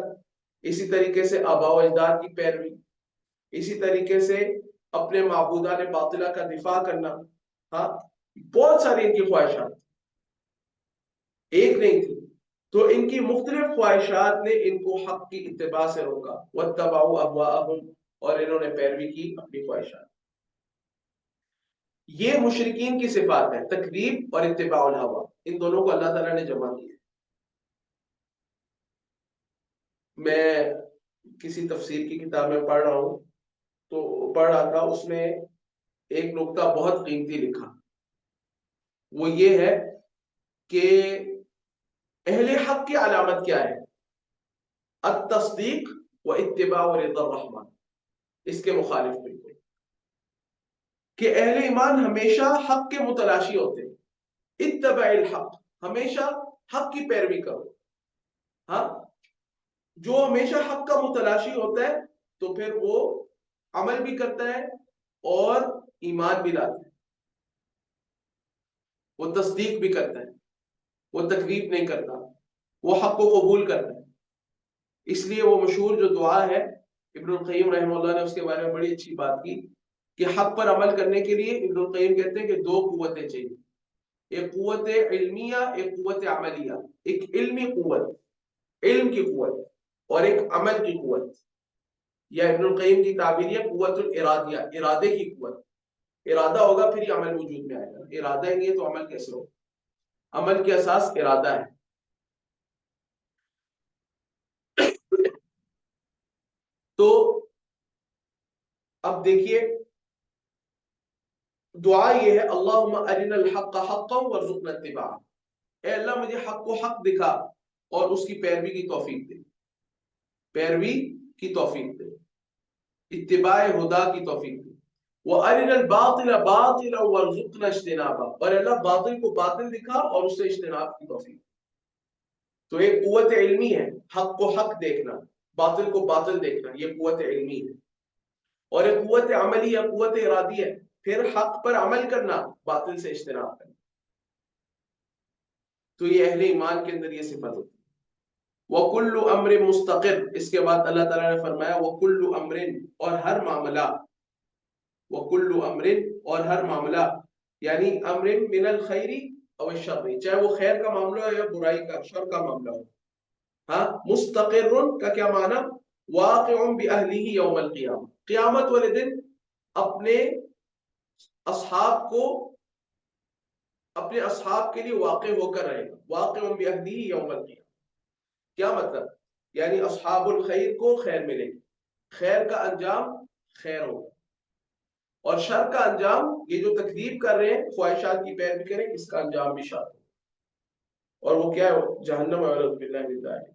اسی طریقے سے آباء و اجداد کی پیروی، اسی طریقے سے اپنے معبودان باطلہ کا دفاع کرنا. بہت ساری ان کی خواہشات، ایک نہیں تھی. تو ان کی مختلف خواہشات نے ان کو حق کی اتباع سے روکا. وَاتَّبَعُوا أَهْوَاءَهُمْ، اور انہوں نے پیروی کی اپنی خواہشات. یہ مشرکین کی صفات ہے، تکذیب اور اتباع الہوا. ان دونوں کو اللہ تعالیٰ نے جمع کیا. میں کسی تفسیر کی کتاب میں پڑھ رہا ہوں، تو پڑھ رہا تھا، اس میں ایک نقطہ بہت قیمتی لکھا. وہ یہ ہے کہ اہل حق کی علامت کیا ہے؟ التصدیق و اتباع رضا الرحمن. اس کے مخالف بالکل، کہ اہل ایمان ہمیشہ حق کے متلاشی ہوتے ہیں. اتبع الحق، ہمیشہ حق کی پیروی کرو. جو ہمیشہ حق کا متلاشی ہوتا ہے تو پھر وہ عمل بھی کرتا ہے اور ایمان بھی لاتا ہے، وہ تصدیق بھی کرتا ہے، وہ تکذیب نہیں کرتا، وہ حق کو قبول کرتا ہے. اس لیے وہ مشہور جو دعا ہے، ابن القیم رحمہ اللہ نے اس کے بارے میں بڑی اچھی بات کی کہ حق پر عمل کرنے کے لیے ابن القیم کہتے ہیں کہ دو قوتیں چاہیے، ایک قوت علمیہ، ایک قوت عملیہ. ایک علمی قوت، علم کی قوت، اور ایک عمل کی قوت. یا ابن القیم کی تعبیر ہے قوت الارادیہ، ارادے کی قوت. ارادہ ہوگا پھر ہی عمل وجود میں آئے گا، ارادہ ہی نہیں ہے تو عمل کیسے ہوگا؟ عمل کی اساس ارادہ ہے. تو اب دیکھیے دعا یہ ہے اللہم ارنا الحق حقا وارزقنا اتباعہ، اے اللہ مجھے حق کو حق دکھا اور اس کی پیروی کی توفیق دے، پیروی کی توفیق دے، اتباع ہدا کی توفیق دے. وارنا الباطل باطلا وارزقنا اجتنابہ، اور اللہ باطل کو باطل دکھا اور اس سے اجتناب کی توفیق. تو ایک قوت علمی ہے حق کو حق دیکھنا، باطل کو باطل دیکھنا، یہ قوت علمی ہے. اور ایک قوت عملی یا قوت ارادی ہے، پھر حق پر عمل کرنا، باطل سے اجتناب کرنا. تو یہ اہل ایمان کے اندر یہ صفت ہوتی ہے. وَكُلُّ أَمْرٍ مُسْتَقِرٍ، اس کے بعد اللہ تعالیٰ نے فرمایا وَكُلُّ أَمْرٍ، اور ہر معاملہ، وَكُلُّ أَمْرٍ، اور ہر معاملہ، یعنی امر من الخیر او الشر، چاہے وہ خیر کا معاملہ ہو یا برائی کا شر کا معاملہ ہو. ہاں، مستقر کا کیا معنی؟ واقع بأہلہ یوم القیامہ، قیامت والے دن اپنے اصحاب کو، اپنے اصحاب کے لیے واقع ہو کر رہے گا. واقع بأہلہ یوم القیامہ کیا مطلب؟ یعنی اصحاب الخیر کو خیر ملے گی، خیر کا انجام خیر ہوگا، اور شر کا انجام، یہ جو تکذیب کر رہے ہیں خواہشات کی پیروی کریں، اس کا انجام بھی شر ہوگا، اور وہ کیا ہے؟ جہنم والعیاذ باللہ من ذلک.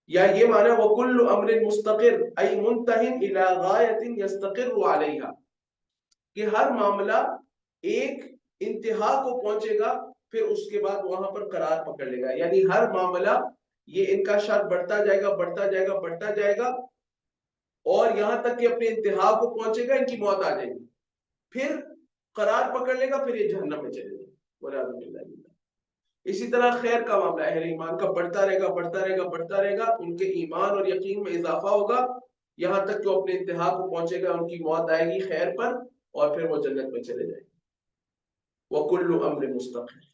یا یہ معنی وَكُلُّ أَمْرٍ مُسْتَقِرٍ أي مُنْتَهٍ إِلَى غَايَةٍ يَسْتَقِرُّ عَلَيْهَا، کہ ہر معاملہ ایک انتہا کو پہنچے گا پھر اس کے بعد وہاں پر قرار پکڑ لے گا. یعنی ہر معاملہ یہ ان کا شر بڑھتا جائے گا، بڑھتا جائے گا، بڑھتا جائے گا، اور یہاں تک کہ اپنے انتہا کو پہنچے گا، ان کی موت آ جائے گی، پھر قرار پکڑ لے گا، پھر یہ جہنم میں چلے گا والعیاذ باللہ. اسی طرح خیر کا معاملہ اہل ایمان کا بڑھتا رہے گا، بڑھتا رہے گا، بڑھتا رہے گا، ان کے ایمان اور یقین میں اضافہ ہوگا، یہاں تک کہ وہ اپنے انتہا کو پہنچے گا، ان کی موت آئے گی خیر پر، اور پھر وہ جنت میں چلے جائیں گے. وَكُلُّ أَمْرٍ مُسْتَقِرٍ.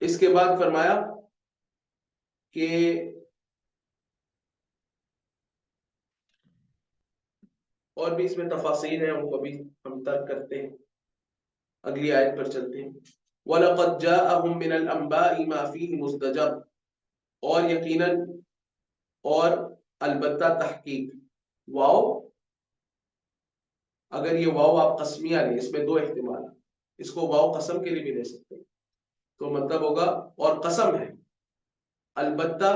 اس کے بعد فرمایا کہ اور بھی اس میں تفاصیل ہیں، ان کو بھی ہم ترک کرتے ہیں، اگلی آیت پر چلتے ہیں. وَلَقَدْ جَاءَهُم مِّنَ الْأَنبَاءِ مَا فِيهِ مُزْدَجَرٌ، اور یقیناً اور البتہ تحقیق، واو، اگر یہ واو آپ قسمیہ لیں، اس میں دو احتمال ہیں، اس کو واو قسم کے لیے بھی لے سکتے ہیں، تو مطلب ہوگا اور قسم ہے، البتہ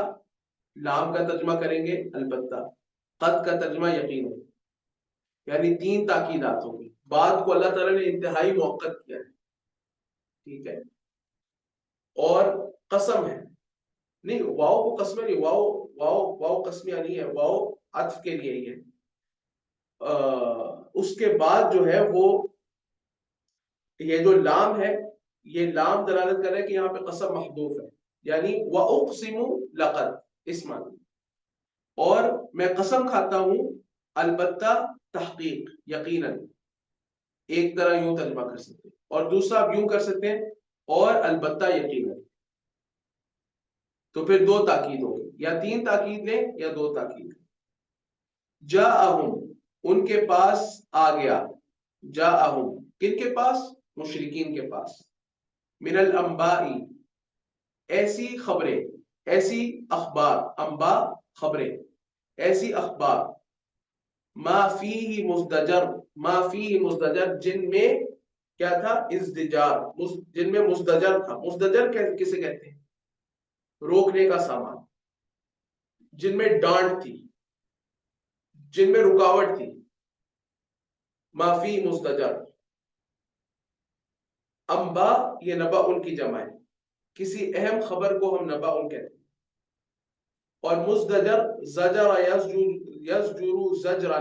لام کا ترجمہ کریں گے البتہ، قد کا ترجمہ یقین ہے، یعنی تین تاکیدات ہوگی. بات کو اللہ تعالیٰ نے انتہائی موقت کیا ہے، ٹھیک ہے، اور قسم ہے. نہیں، واو کو قسم نہیں، واو واو واو قسمیہ نہیں ہے، واو عطف کے لیے ہی ہے. اس کے بعد جو ہے وہ یہ جو لام ہے، یہ لام دلالت کر رہا ہے کہ یہاں پہ قسم محذوف ہے، یعنی وَأُقْسِمُ لَقَدْ، اس معنی، اور میں قسم کھاتا ہوں البتہ تحقیق، یقیناً. ایک طرح یوں ترجمہ کر سکتے ہیں، اور دوسرا آپ یوں کر سکتے ہیں اور البتہ یقیناً. تو پھر دو تاکید ہوگی، یا تین تاکید لیں یا دو تاکید. جاءہم، ان کے پاس آ گیا، جاءہم کن کے پاس؟ مشرکین کے پاس، من الانباء، ایسی خبریں، ایسی اخبار، انباء خبریں، ایسی اخبار، ما فیہ مزدجر، ما فیہ مزدجر، جن میں کیا تھا؟ ازدجار، جن میں مزدجر تھا. مزدجر کسے کہتے ہیں؟ روکنے کا سامان، جن میں ڈانٹ تھی، جن میں رکاوٹ تھی. ما فی مزدجر. انبا یہ نبا ان کی جمع ہے، کسی اہم خبر کو ہم نبا ان کہتے ہیں. اور مزدجر زجر یزجر زجرا،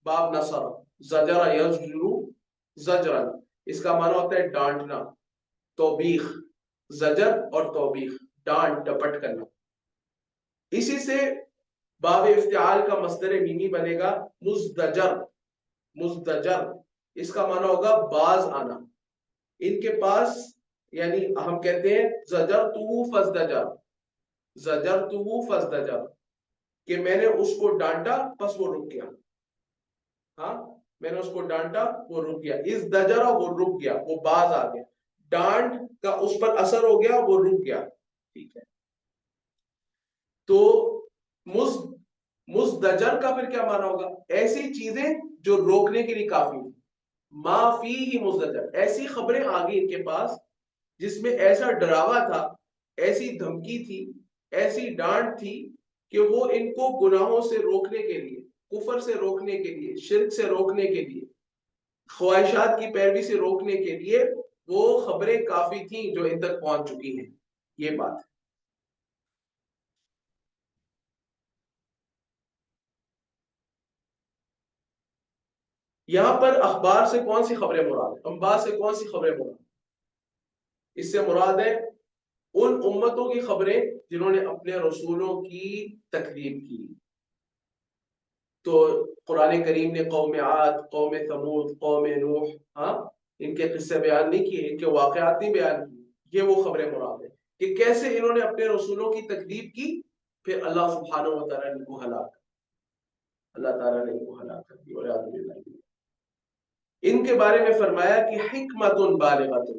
باب نصر، زجر یزجر زجرا، اس کا معنی ہوتا ہے ڈانٹنا، توبیخ، زجر اور توبیخ، ڈانٹ ڈپٹ کرنا. اسی سے باب افتعال کا مصدر میمی بنے گا مزدجر. مزدجر اس کا معنی ہوگا باز آنا. ان کے پاس، یعنی ہم کہتے ہیں زجر تو فزدجر، زجرتہ فازدجر، کہ میں نے اس کو ڈانٹا پس وہ رک گیا. ہاں، میں نے اس کو ڈانٹا وہ رک گیا. ازدجر وہ رک گیا، وہ باز آ گیا، ڈانٹ کا اس پر اثر ہو گیا، وہ رک گیا. ٹھیک ہے. تو مزدجر کا پھر کیا معنی ہوگا؟ ایسی چیزیں جو روکنے کے لیے کافی ہیں. ما فیہ مزدجر، ایسی خبریں آ گئی ان کے پاس جس میں ایسا ڈراوا تھا، ایسی دھمکی تھی، ایسی ڈانٹ تھی کہ وہ ان کو گناہوں سے روکنے کے لیے، کفر سے روکنے کے لیے، شرک سے روکنے کے لیے، خواہشات کی پیروی سے روکنے کے لیے وہ خبریں کافی تھیں جو ان تک پہنچ چکی ہیں. یہ بات ہے. یہاں پر اخبار سے کون سی خبریں مراد ہیں؟ انباء سے کون سی خبریں مراد ہیں؟ اس سے مراد ہے ان امتوں کی خبریں جنہوں نے اپنے رسولوں کی تکذیب کی. تو قرآن کریم نے قوم عاد، قوم ثمود، قوم نوح، ہاں، ان کے قصے بیان نہیں کیے، ان کے واقعات نہیں بیان کیے. یہ وہ خبریں مراد ہیں کہ کیسے انہوں نے اپنے رسولوں کی تکذیب کی، پھر اللہ سبحانہ و تعالیٰ نے ان کو ہلاک، اللہ تعالیٰ نے ان کو ہلاک کر دیا. والعیاذ باللہ. ان کے بارے میں فرمایا کہ حکمت بالغۃ،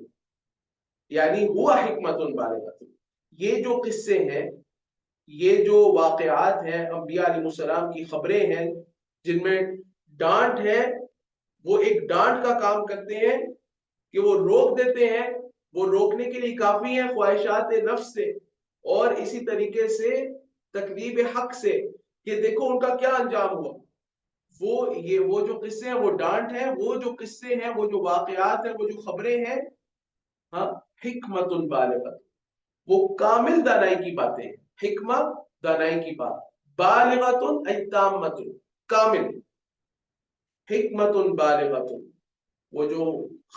یعنی ہوا حکمت بالغۃ، یہ جو قصے ہیں، یہ جو واقعات ہیں، انبیاء علیہ السلام کی خبریں ہیں جن میں ڈانٹ ہے، وہ ایک ڈانٹ کا کام کرتے ہیں کہ وہ روک دیتے ہیں، وہ روکنے کے لیے کافی ہیں خواہشات نفس سے، اور اسی طریقے سے تکذیب حق سے، کہ دیکھو ان کا کیا انجام ہوا. وہ جو قصے ہیں وہ ڈانٹ ہیں، وہ جو قصے ہیں، وہ جو واقعات ہیں، وہ جو خبریں ہیں، ہاں، حکمت بالغۃ، وہ کامل دانائی کی باتیں ہیں. حکمت دانائی کی بات، بالغۃ ای تامۃ، کامل. حکمت بالغۃ، وہ جو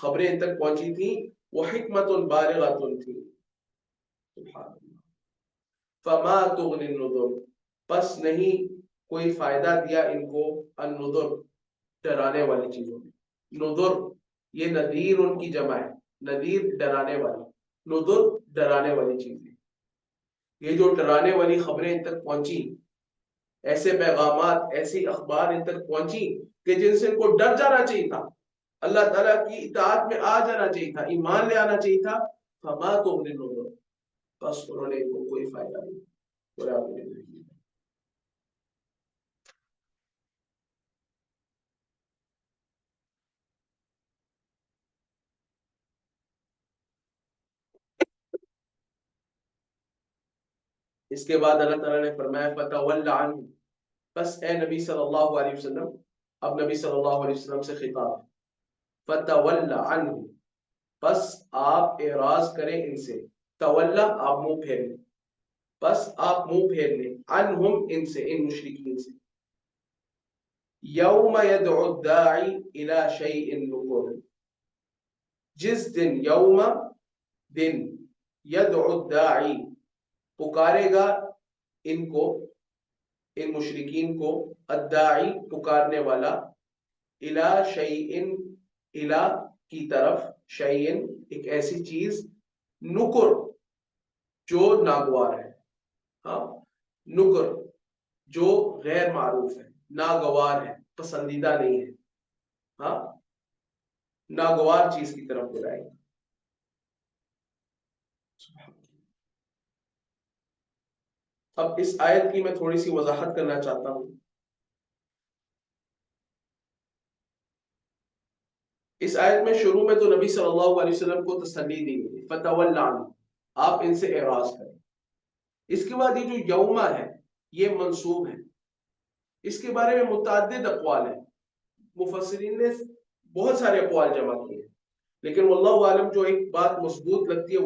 خبریں ان تک پہنچی تھیں وہ حکمت بالغۃ تھی. سبحان اللہ. فما تغنی النذر، پس نہیں کوئی فائدہ دیا ان کو النذر، ڈرانے والی چیزوں میں. نذر یہ نذیر ان کی جمع ہے، نذیر ڈرانے والی، نذر ڈرانے والی چیزیں. یہ جو ڈرانے والی خبریں ان تک پہنچی، ایسے پیغامات، ایسی اخبار ان تک پہنچی کہ جن سے ان کو ڈر جانا چاہیے تھا، اللہ تعالیٰ کی اطاعت میں آ جانا چاہیے تھا، ایمان لے آنا چاہیے تھا. فما تغنی النذر، بس انہوں نے ان کو کوئی فائدہ نہیں. اس کے بعد اللہ تعالیٰ نے فرمایا فتول عنہ، بس اے نبی صلی اللہ علیہ وسلم، اب نبی صلی اللہ علیہ وسلم سے خطاب ہے. فتول عنہ، بس آپ اعراض کریں ان سے. تولا آپ منہ پھیر لیں، بس آپ منہ پھیر لیں. عنہم ان سے، ان مشرکین سے. یوم یدعو الداعی الی شیء نکر، جس دن، یوم دن، یدعو الداعی پکارے گا ان کو، ان مشرکین کو، الداعی پکارنے والا، الی شیء، الی کی طرف، شیء ایک ایسی چیز، نکر جو ناگوار ہے. ہاں، نکر جو غیر معروف ہے، ناگوار ہے، پسندیدہ نہیں ہے. ہاں، ناگوار چیز کی طرف بلائے گا. اب اس آیت کی میں تھوڑی سی وضاحت کرنا چاہتا ہوں. اس آیت میں شروع میں تو نبی صلی اللہ علیہ وسلم کو تسلی دی گئی، فتول عنہ، آپ ان سے اعراض کریں. اس کے بعد یہ جو یوما ہے یہ منصوب ہے. اس کے بارے میں متعدد اقوال ہیں، مفسرین نے بہت سارے اقوال جمع کیے ہیں، لیکن واللہ عالم جو ایک بات مضبوط لگتی ہے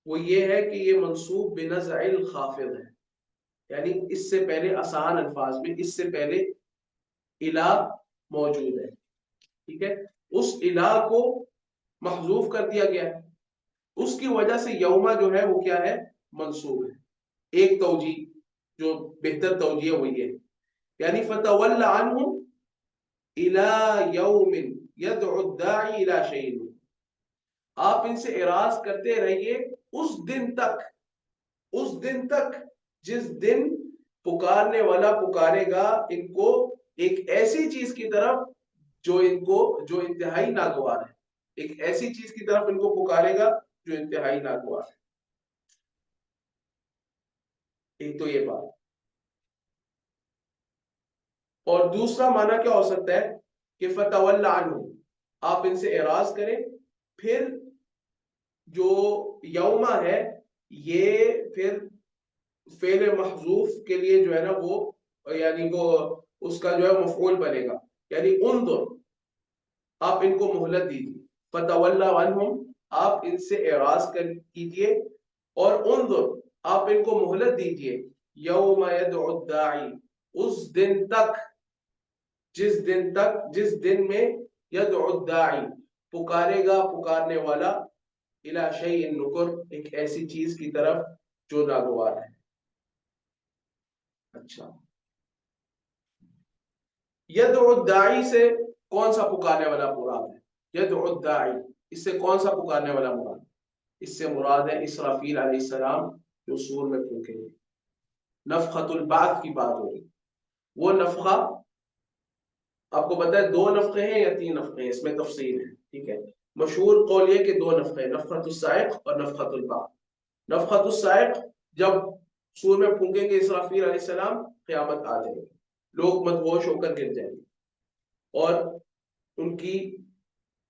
وہ یہ ہے کہ یہ منصوب بنزع الخافض ہے. یعنی اس سے پہلے آسان الفاظ میں اس سے پہلے الہ موجود ہے. ٹھیک ہے، اس الہ کو محذوف کر دیا گیا ہے، اس کی وجہ سے یوما جو ہے وہ کیا ہے؟ منصوب ہے. ایک توجیہ جو بہتر توجیہ ہوئی ہے، یعنی فتول عنہم الى یوم یدعو الداعی الى شیء، آپ ان سے اعراض کرتے رہیے اس دن تک اس دن تک جس دن پکارنے والا پکارے گا ان کو ایک ایسی چیز کی طرف جو انتہائی ناگوار ہے، ایک ایسی چیز کی طرف ان کو پکارے گا جو انتہائی ناگوار ہے۔ ایک تو یہ بات، اور دوسرا معنی کیا ہو سکتا ہے کہ فتول عنہ، آپ ان سے اعراض کریں۔ پھر جو یوما ہے یہ پھر فعل محذوف کے لیے جو ہے نا وہ یعنی وہ اس کا جو ہے مفعول بنے گا، یعنی انظر، آپ ان کو مہلت دیجیے، فتولا عنہم، آپ ان سے اعراض کیجیے، اور انظر، آپ ان کو مہلت دیجیے، یوم یدعو الداعی، اس دن تک، جس دن میں یدعو الداعی، پکارے گا پکارنے والا، الی شیء نکر، ایک ایسی چیز کی طرف جو ناگوار ہے۔ اچھا، یدعو الداعی سے کون سا پکارنے والا مراد ہے؟ یدعو الداعی، اس سے کون سا پکارنے والا مراد؟ اس سے مراد ہے اسرافیل علیہ السلام جو سور میں پھونکیں گے۔ نفخۃ البعث کی بات ہوگی، وہ نفخہ آپ کو پتا ہے 2 نفخے ہیں یا 3 نفخے ہیں، اس میں تفصیل ہے، ٹھیک ہے۔ مشہور قول یہ کہ 2 نفخے ہیں، نفخۃ الصاعق اور نفخۃ البعث۔ نفخۃ الصاعق جب سور میں پھونکیں گے اسرافیل علیہ السلام، قیامت آ جائے گی، لوگ مدہوش ہو کر گر جائیں گے اور ان کی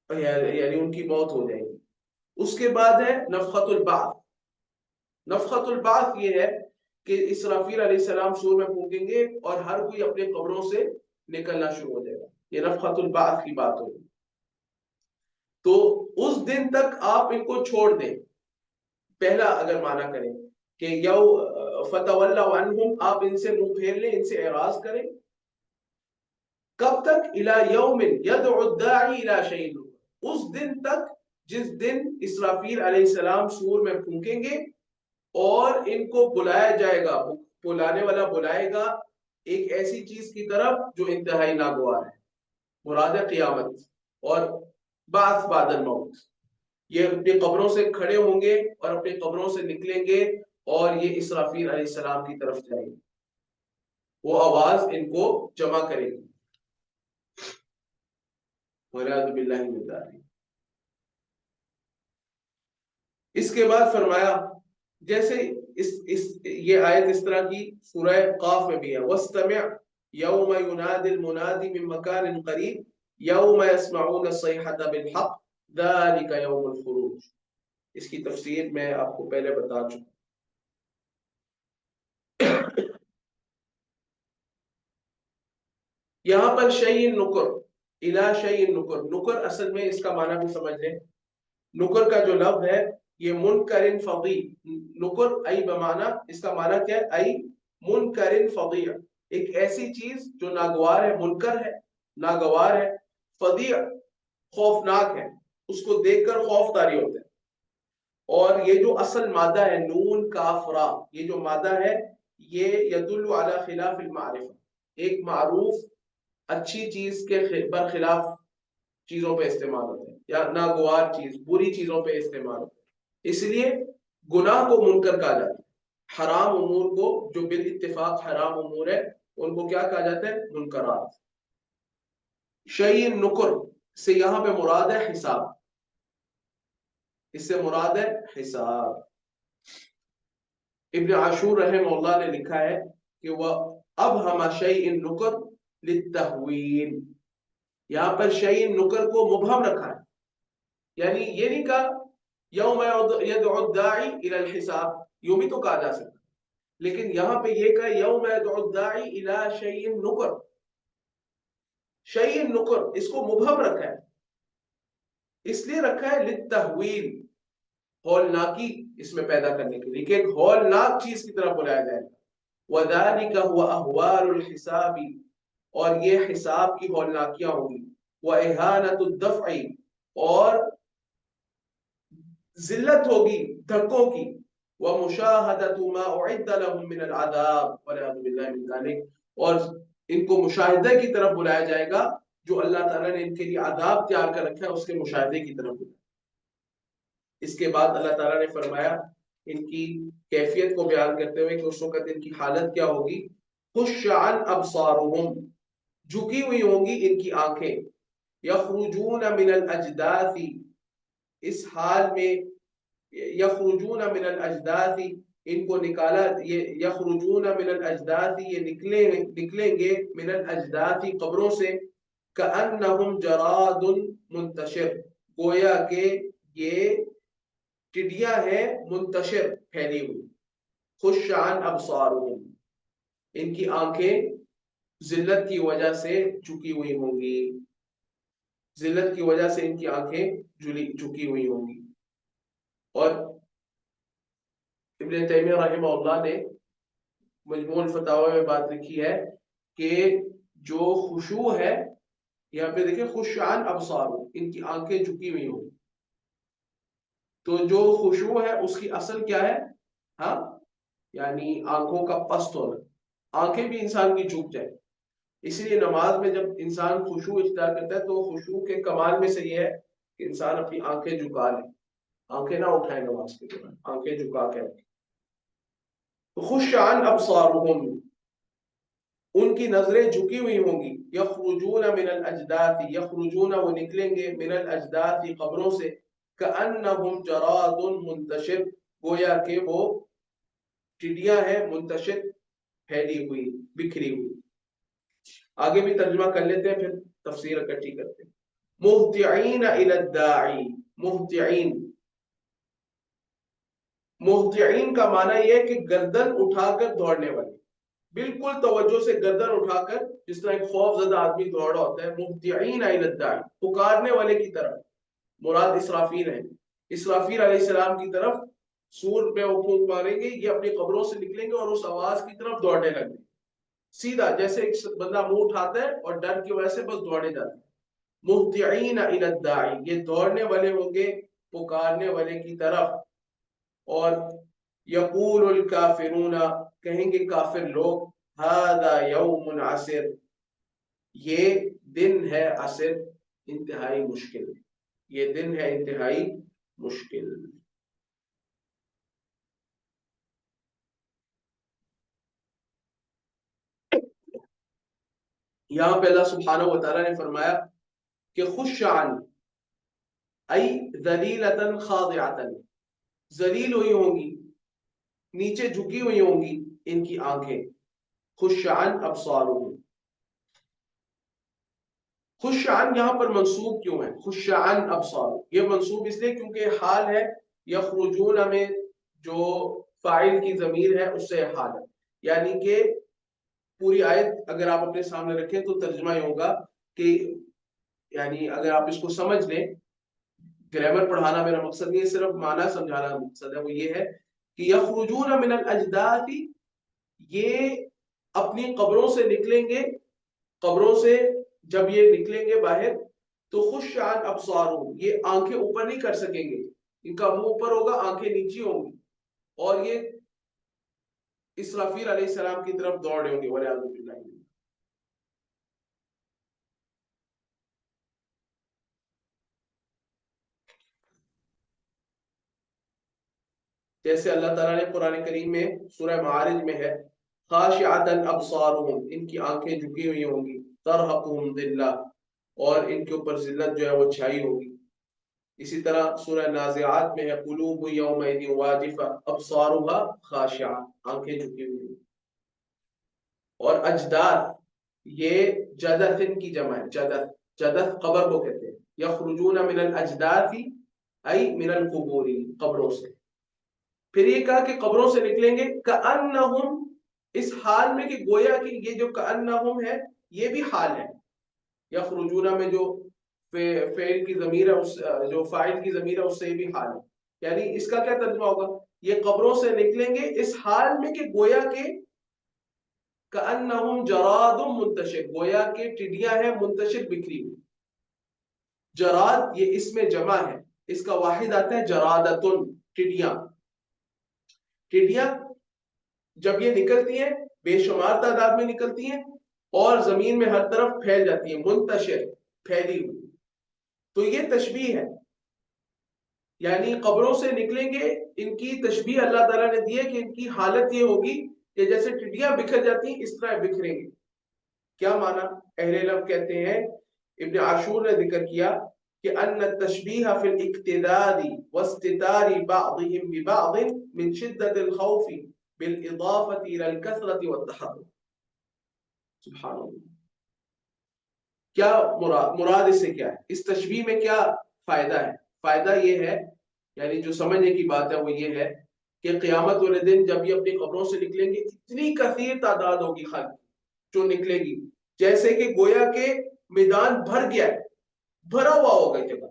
یعنی ان کی موت ہو جائے گی۔ اس کے بعد ہے نفخۃ البعث۔ نفخۃ البعث یہ ہے کہ اسرافیل علیہ السلام سور میں پھونکیں گے اور ہر کوئی اپنے قبروں سے نکلنا شروع ہو جائے گا، یہ نفخۃ البعث کی بات ہوگی۔ تو اس دن تک آپ ان کو چھوڑ دیں، پہلا اگر معنی کریں کہ یو فتولوا عنہم، آپ ان سے منہ پھیر لیں، ان سے اعراض کریں، کب تک؟ الی یوم یدعو الداعی الی شیء، اس دن تک جس دن اسرافیل علیہ السلام سور میں پھونکیں گے اور ان کو بلایا جائے گا، بلانے والا بلائے گا ایک ایسی چیز کی طرف جو انتہائی ناگوار ہے، مراد ہے قیامت اور بعث بعد الموت۔ یہ اپنی قبروں سے کھڑے ہوں گے اور اپنی قبروں سے نکلیں گے اور یہ اسرافیل علیہ السلام کی طرف جائیں گے، وہ آواز ان کو جمع کرے گی، والعیاذ باللہ من ذلک۔ اس کے بعد فرمایا جیسے یہ آیت اس طرح کی سورہ قاف میں بھی ہے، وَاسْتَمِعْ يَوْمَ يُنَادِ الْمُنَادِ مِن مَكَانٍ قَرِيبٍ يَوْمَ يَسْمَعُونَ الصَّيْحَةَ بِالْحَقِّ ذَلِكَ يَوْمُ الْخُرُوجِ۔ اس کی تفسیر میں آپ کو پہلے بتا چکا۔ یہاں پر شیء نکر، الی شیء نکر، نکر اصل میں اس کا معنی بھی سمجھ لیں، نکر کا جو لفظ ہے یہ منکر فظیع، نکر ای بمعنی، اس کا معنی کیا ہے؟ ای منکر فظیع، ایک ایسی چیز جو ناگوار ہے، منکر ہے، ناگوار ہے، فظیع، خوفناک ہے، اس کو دیکھ کر خوف طاری ہوتا ہے۔ اور یہ جو اصل مادہ ہے نون کاف را، یہ جو مادہ ہے یہ یدل علی خلاف المعرفہ، ایک معروف اچھی چیز کے برخلاف چیزوں پہ استعمال ہوتے ہیں، یا ناگوار چیز، بری چیزوں پہ استعمال ہوتے ہیں، اس لیے گناہ کو منکر کہا جاتا ہے، حرام امور کو جو بالاتفاق حرام امور ہے ان کو کیا کہا جاتا ہے؟ منکرات۔ شیء نکر سے یہاں پہ مراد ہے حساب، اس سے مراد ہے حساب۔ ابن عاشور رحمہ اللہ نے لکھا ہے کہ وہ ابہم شیء نکر للتحویل، یہاں پر شیء نکر کو مبہم رکھا ہے، یعنی یہ نہیں کہا یوم یدعو الداعی الی الحساب، یوں بھی تو کہا جا سکتا، لیکن یہاں پہ یہ کہا یوم یدعو الداعی الی شیء نکر، شیء نکر اس کو مبہم رکھا ہے، اس لیے رکھا ہے للتحویل، ہولناکی اس میں پیدا کرنے کے لیے کہ ایک ہولناک چیز کی طرف بلایا جائے گا۔ وَذَلِكَ هُوَ أَهْوَالُ الْحِسَابِ، اور یہ حساب کی ہولناکیاں ہوں گی، وَإِهَانَةُ الدَّفْعِ، اور ذلت ہوگی دھکوں کی، وَمُشَاهَدَةُ مَا أُعِدَّ لَهُم مِّنَ الْعَذَابِ وَالْعِيَاذُ بِاللَّهِ مِن ذَلِكَ، اور ان کو مشاہدے کی طرف بلایا جائے گا جو اللہ تعالیٰ نے ان کے لیے عذاب تیار کر رکھا ہے، اس کے مشاہدے کی طرف۔ اس کے بعد اللہ تعالیٰ نے فرمایا ان کی کیفیت کو بیان کرتے ہوئے کہ اس وقت ان کی حالت کیا ہوگی. خشعن ابصارهم، جھکی ہوئی ہوں گی ان کی آنکھیں. یخرجون من الاجداث، اس حال میں یخرجون من الاجداث، ان کو نکالا، یہ یخرجون من الاجداث یہ نکلیں گے من الاجداث قبروں سے. کأنہم جراد منتشر، گویا کہ یہ ٹڈیاں ہیں منتشر پھیلی ہوئی. خشعن ابصارهم، ان کی آنکھیں ذلت کی وجہ سے جھکی ہوئی ہوں گی، ذلت کی وجہ سے ان کی آنکھیں جھکی ہوئی ہوں گی. اور ابن تیمیہ رحمہ اللہ نے مجموع الفتاوی میں بات لکھی ہے کہ جو خشوع ہے، یہاں پہ دیکھیں خشعن ابصار، ان کی آنکھیں جھکی ہوئی ہوں، تو جو خشوع ہے اس کی اصل کیا ہے؟ ہاں، یعنی آنکھوں کا پست ہونا، آنکھیں بھی انسان کی جھک جائے. اسی لیے نماز میں جب انسان خشوع اختیار کرتا ہے تو خشوع کے کمال میں سے یہ ہے کہ انسان اپنی آنکھیں جھکا لے، آنکھیں نہ اٹھائے نماز کے دوران، آنکھیں جھکا کے رکھے. خشعن ابصارهم، ان کی نظریں جھکی ہوئی ہوں گی. یخرجون من الاجداث، یخرجون وہ نکلیں گے من الاجداث قبروں سے. کأنہم جراد منتشر، گویا کہ وہ ٹڈیاں ہیں منتشر پھیلی ہوئی، بکھری ہوئی. آگے بھی ترجمہ کر لیتے ہیں پھر تفسیر اکٹھی کرتے ہیں. مہطعین الی الداعی، مہطعین، مہطعین کا معنی یہ ہے کہ گردن اٹھا کر دوڑنے والے، بالکل توجہ سے گردن اٹھا کر، جس طرح ایک خوف زدہ آدمی دوڑا ہوتا ہے. مہطعین الی الداعی، پکارنے والے کی طرف، مراد اسرافیل ہے. اسرافیل علیہ السلام کی طرف سور پہ وہ پھونک ماریں گے، یہ اپنی قبروں سے نکلیں گے اور اس آواز کی طرف دوڑنے لگیں گے، سیدھا جیسے ایک بندہ منہ اٹھاتا ہے اور ڈر کی وجہ سے بس دوڑنے جاتا ہے. مہطعین الی الداعی، یہ دوڑنے والے ہوں گے پکارنے والے کی طرف. اور یقول الکافرون، کہیں گے کافر لوگ، ھذا یوم عسر، یہ دن ہے عسر، انتہائی مشکل، یہ دن ہے انتہائی مشکل. یہاں پہ اللہ سبحانہ و تعالیٰ نے فرمایا کہ خشعن ای ذلیلۃ خاضعۃ، ذلیل ہوئی ہوں گی، نیچے جھکی ہوئی ہوں گی ان کی آنکھیں. خشعن ابصارهم، خشعن یہاں پر منصوب کیوں ہے؟ خشعن ابصار، یہ منصوب اس لیے کیونکہ حال ہے. یخرجون میں جو فاعل کی ضمیر ہے اس سے حال ہے، یعنی کہ پوری آیت اگر آپ اپنے سامنے رکھیں تو ترجمہ یہ ہوگا کہ، یعنی اگر آپ اس کو سمجھ لیں، گرامر پڑھانا میرا مقصد نہیں ہے، صرف معنی سمجھانا مقصد ہے. وہ یہ ہے کہ یخرجون من الاجداث، یہ اپنی قبروں سے نکلیں گے، قبروں سے جب یہ نکلیں گے باہر تو خشعن ابصارهم، یہ آنکھیں اوپر نہیں کر سکیں گے، ان کا منہ اوپر ہوگا، آنکھیں نیچی ہوں گی، اور یہ اسرافیل علیہ السلام کی طرف دوڑ رہے ہوں گے. والعیاذ باللہ. جیسے اللہ تعالیٰ نے قرآن کریم میں سورہ معارج میں ہے، خاشعۃ ابصارهم، ان کی آنکھیں جھکی ہوئی ہوں گی. ترہقهم ذلہ، اور ان کے اوپر ذلت جو ہے وہ چھائی ہوگی. اسی طرح سورہ نازعات میں ہے، قلوب یومئذ واجفہ ابصارها خاشعہ، آنکھیں جھکی ہوئی. اور اجداث یہ جدثن کی جمع ہے، جدث، جدث قبر کو کہتے ہیں. یخرجون من الاجداث ای من القبور، قبروں سے. پھر یہ کہا کہ قبروں سے نکلیں گے، کأنہم، اس حال میں کہ گویا کہ یہ جو کأنہم ہے یہ بھی حال ہے. یخرجون میں جو فعل کی ضمیر ہے، اس جو فاعل کی ضمیر ہے اس سے یہ بھی حال ہے. یعنی اس کا کیا ترجمہ ہوگا؟ یہ قبروں سے نکلیں گے اس حال میں کہ گویا کہ کأنہم جراد منتشر، گویا کہ ٹڈیاں ہیں منتشر، بکھری ہوئی. جراد یہ اس میں جمع ہے، اس کا واحد آتا ہے جرادتن، ٹڈیاں. ٹڈیاں جب یہ نکلتی ہیں بے شمار تعداد میں نکلتی ہیں اور زمین میں ہر طرف پھیل جاتی ہیں، منتشر، پھیلی ہوئی. تو یہ تشبیہ ہے یعنی قبروں سے نکلیں گے، ان کی تشبیہ اللہ تعالیٰ نے دی ہے کہ ان کی حالت یہ ہوگی کہ جیسے ٹڈیاں بکھر جاتی ہیں اس طرح بکھریں گے۔ کیا معنی؟ اہل علم کہتے ہیں، ابن عاشور نے ذکر کیا کہ ان التشبیہ فی الاقتدار واستتار بعضهم ببعض من شدت الخوف بالاضافة الى الكثرة والتحرك۔ سبحان اللہ، کیا مراد اس سے کیا ہے؟ اس تشبیہ میں کیا فائدہ ہے؟ فائدہ یہ ہے، یعنی جو سمجھنے کی بات ہے وہ یہ ہے کہ قیامت والے دن جب یہ اپنی قبروں سے نکلیں گے، اتنی کثیر تعداد ہوگی خلق جو نکلے گی، جیسے کہ گویا کے میدان بھر گیا ہے، بھرا ہوا ہوگا جگہ،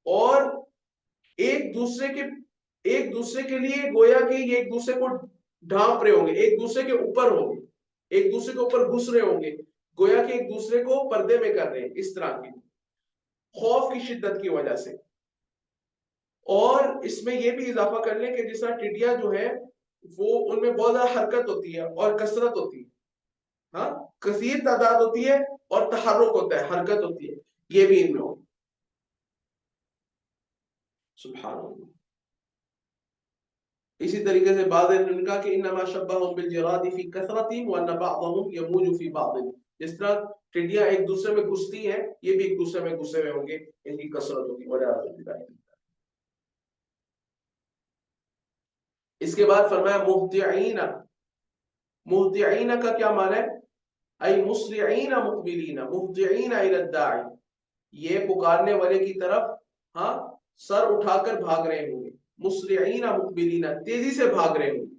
اور ایک دوسرے کے لیے گویا کہ یہ ایک دوسرے کو ڈھانپ رہے ہوں گے، ایک دوسرے کے اوپر ہوں گے، ایک دوسرے کے اوپر گھس رہے ہوں گے، گویا کہ ایک دوسرے کو پردے میں کر رہے ہیں، اس طرح کی خوف کی شدت کی وجہ سے۔ اور اس میں یہ بھی اضافہ کر لیں کہ جس طرح ٹڈیاں جو ہے وہ ان میں بہت زیادہ حرکت ہوتی ہے اور کثرت ہوتی ہے، ہاں کثیر تعداد ہوتی ہے اور تحرک ہوتا ہے، حرکت ہوتی ہے، یہ بھی ان میں ہو۔ سبحان اللہ۔ اسی طریقے سے بعض نے کہا کہ انما شبہهم بالجراد فی کثرتهم وان بعضهم یموج فی بعض، جس طرح ٹڈیاں ایک دوسرے میں گھستی ہیں، یہ بھی ایک دوسرے میں گھسے ہوئے ہوں گے، ان کی کثرت ہوگی وجہ۔ اس کے بعد فرمایا مہطعین۔ مہطعین کا کیا معنی ہے؟ ای مسرعین مقبلین مہطعین الی الداعی، یہ پکارنے والے کی طرف ہاں سر اٹھا کر بھاگ رہے ہوں گے، مسرعین مقبلین تیزی سے بھاگ رہے ہوں گے۔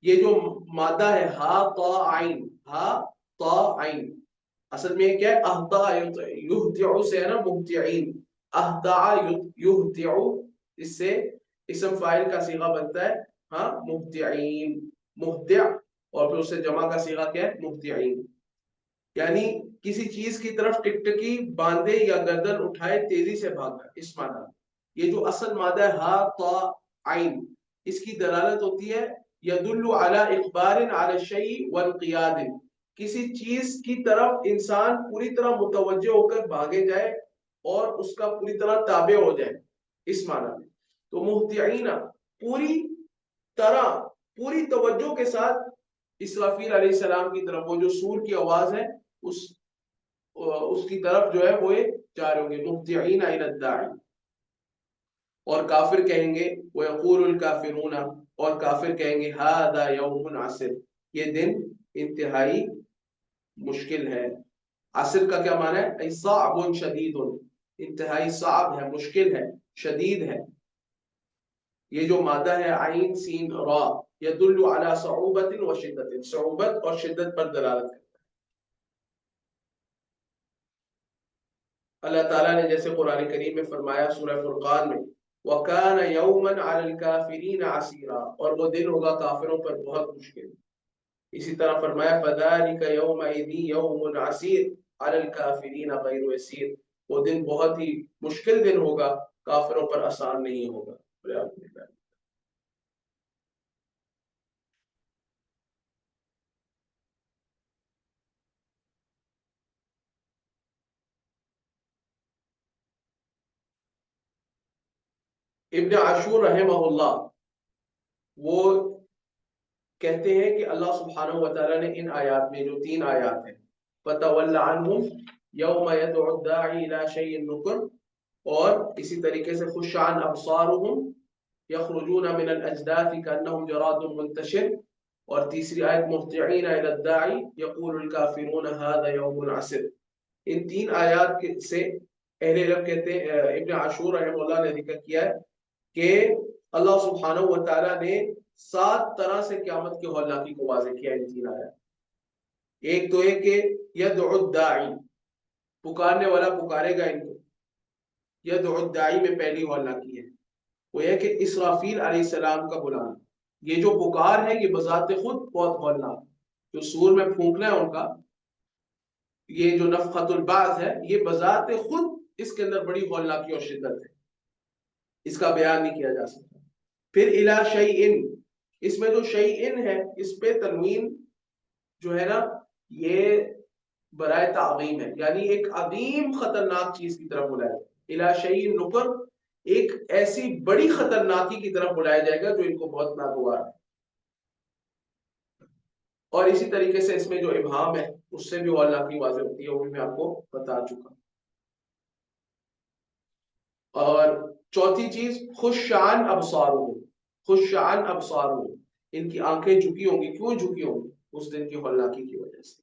یہ جو مادہ ہے ہا طا عین، ہا طا عین، اصل میں کیا ہے؟ اہطع یہطع سے ہے نا مہطعین، اہطع یہطع، اس سے اسم فاعل کا صیغہ بنتا ہے ہاں مہطعین، مہطع، اور پھر اس سے جمع کا صیغہ کیا ہے؟ مہطعین، یعنی کسی چیز کی طرف ٹکٹکی باندھے یا گردن اٹھائے تیزی سے بھاگنا، اس معنی۔ یہ جو اصل مادہ ہے ہا طا عین، اس کی دلالت ہوتی ہے یدل علی اخبار علی الشیء والقیاد، کسی چیز کی طرف انسان پوری طرح متوجہ ہو کر بھاگے جائے اور اس کا پوری طرح تابع ہو جائے، اس معنی میں۔ تو مہطعین پوری طرح پوری توجہ کے ساتھ اسرافیل علیہ السلام کی طرف، وہ جو سور کی آواز ہے اس کی طرف جو ہے وہ جا رہے ہوں گے، مہطعین الی الداعی۔ اور کافر کہیں گے وَيَقُولُ الْكَافِرُونَ، اور کافر کہیں گے هَذَا يَوْمٌ عَسِرٌ، یہ دن انتہائی مشکل ہے۔ عصر کا کیا معنی ہے؟ صعب شدید، انتہائی صعب ہے، مشکل ہے، شدید ہے۔ یہ جو مادہ ہے عین سین را، یدل علی صعوبت و شدت، صعوبت اور شدت پر دلالت کرتا ہے۔ اللہ تعالیٰ نے جیسے قرآن کریم میں فرمایا سورہ فرقان میں وَكَانَ يَوْمًا عَلَى الْكَافِرِينَ عَسِيرًا، اور وہ دن ہوگا کافروں پر بہت مشکل۔ اسی طرح فرمایا فَذَلِكَ يَوْمَئِذٍ يَوْمٌ عَسِيرٌ عَلَى الْكَافِرِينَ غَيْرُ يَسِيرٌ، وہ دن بہت ہی مشکل دن ہوگا، کافروں پر آسان نہیں ہوگا۔ ابن عاشور رحمہ اللہ وہ کہتے ہیں کہ اللہ سبحانہ وتعالیٰ نے ان آیات میں جو 3 آیات ہیں فَتَوَلَّ عَنْهُمْ يَوْمَ يَدْعُ الدَّاعِي إِلَىٰ شَيْءٍ نُكُرٍ، اور اسی طریقے سے خُشَّ عَنْ أَبْصَارُهُمْ يَخْرُجُونَ مِنَ الْأَجْدَاثِ كَأَنَّهُمْ جَرَادٌ مُنْتَشِرٌ، اور تیسری آیت مُهْطِعِينَ إِلَى الدَّاعِي يَقُولُ الْكَافِرُونَ هَذَا يَوْمٌ عَسِرٌ۔ ان 3 آیات سے اہل علم کہتے ہیں، ابن عاشور رحمہ اللہ نے ذکر کیا ہے کہ اللہ سبحانہ وتعالیٰ نے 7 طرح سے قیامت کی ہولناکی کو واضح کیا ان 3 آیات۔ ایک تو ہے کہ یدعو الداعی، پکارنے والا پکارے گا ان کو، یدعو الداعی میں پہلی ہولناکی ہے، وہ یہ کہ اسرافیل علیہ السلام کا بلانا، یہ جو پکار ہے یہ بذات خود بہت ہولناک، جو سور میں پھونکنا ہے ان کا، یہ جو نفخۃ البعث ہے، یہ بذات خود اس کے اندر بڑی ہولناکی اور شدت ہے، اس کا بیان نہیں کیا جا سکتا۔ پھر الا شیئن، اس میں جو شیئن ہے اس پہ تنوین جو ہے نا یہ برائے تعظیم ہے، یعنی ایک عظیم خطرناک چیز کی طرف بلایا۔ الا شیئن نکر، ایک ایسی بڑی خطرناکی کی طرف بلایا جائے گا جو ان کو بہت ناگوار ہے. اور اسی طریقے سے اس میں جو ابہام ہے اس سے بھی وہ اللہ کی واضح ہوتی ہے، وہ بھی میں آپ کو بتا چکا. اور چوتھی چیز خشعان ابصارہم، خشعان ابصارہم، ان کی آنکھیں جھکی ہوں گی. کیوں جھکی ہوں گی؟ اس دن کی ہولناکی کی وجہ سے.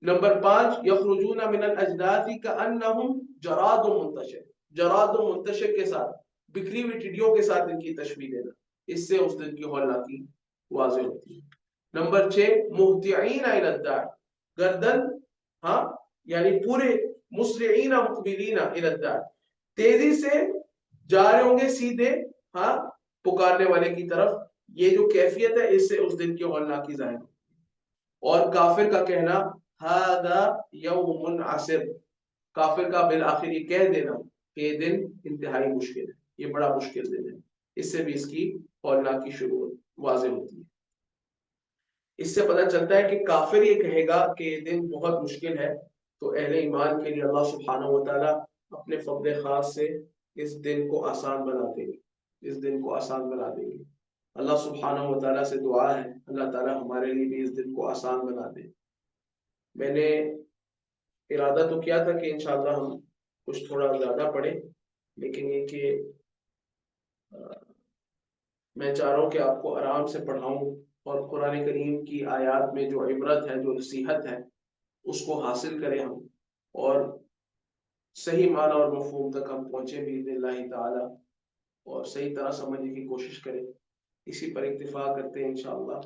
نمبر 5 یخرجون من الاجداث کانہم جراد منتشر، جراد منتشر کے ساتھ، بکھری ہوئی ٹڈیوں کے ساتھ ان کی تشبیہ دینا، اس سے اس دن کی ہولناکی واضح ہوتی ہے. نمبر 6 مہطعین الی الداع، گردن، ہاں یعنی پورے مسرعین مقبلین الی الداع، تیزی سے جا رہے ہوں گے سیدھے ہاں پکارنے والے کی طرف. یہ جو کیفیت ہے اس سے اس دن کی ہولناکی ظاہر ہے. اور کافر کا کہنا ھذا یوم عسر، کافر کا بالآخر یہ کہہ دینا کہ یہ دن انتہائی مشکل ہے، یہ بڑا مشکل دن ہے، اس سے بھی اس کی ہولناکی شروع واضح ہوتی ہے. اس سے پتہ چلتا ہے کہ کافر یہ کہے گا کہ یہ دن بہت مشکل ہے، تو اہل ایمان کے لیے اللہ سبحانہ و تعالیٰ اپنے فضل خاص سے اس دن کو آسان بنا دیں گے، اس دن کو آسان بنا دیں گے. اللہ سبحانہ و تعالیٰ سے دعا ہے اللہ تعالیٰ ہمارے لیے بھی اس دن کو آسان بنا دے. میں نے ارادہ تو کیا تھا کہ انشاءاللہ ہم کچھ تھوڑا زیادہ پڑھیں، لیکن یہ کہ میں چاہ رہا ہوں کہ آپ کو آرام سے پڑھاؤں اور قرآن کریم کی آیات میں جو عبرت ہے، جو نصیحت ہے، اس کو حاصل کریں ہم، اور صحیح معنی اور مفہوم تک ہم پہنچے باذن اللہ تعالی، اور صحیح طرح سمجھنے کی کوشش کریں. اسی پر اکتفا کرتے ہیں انشاءاللہ.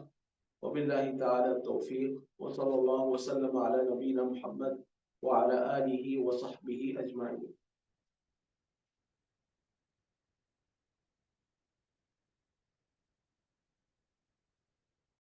وباللہ تعالی التوفیق، وصلی اللہ وسلم علی نبینا محمد وعلى آلہ وصحبہ اجمعین.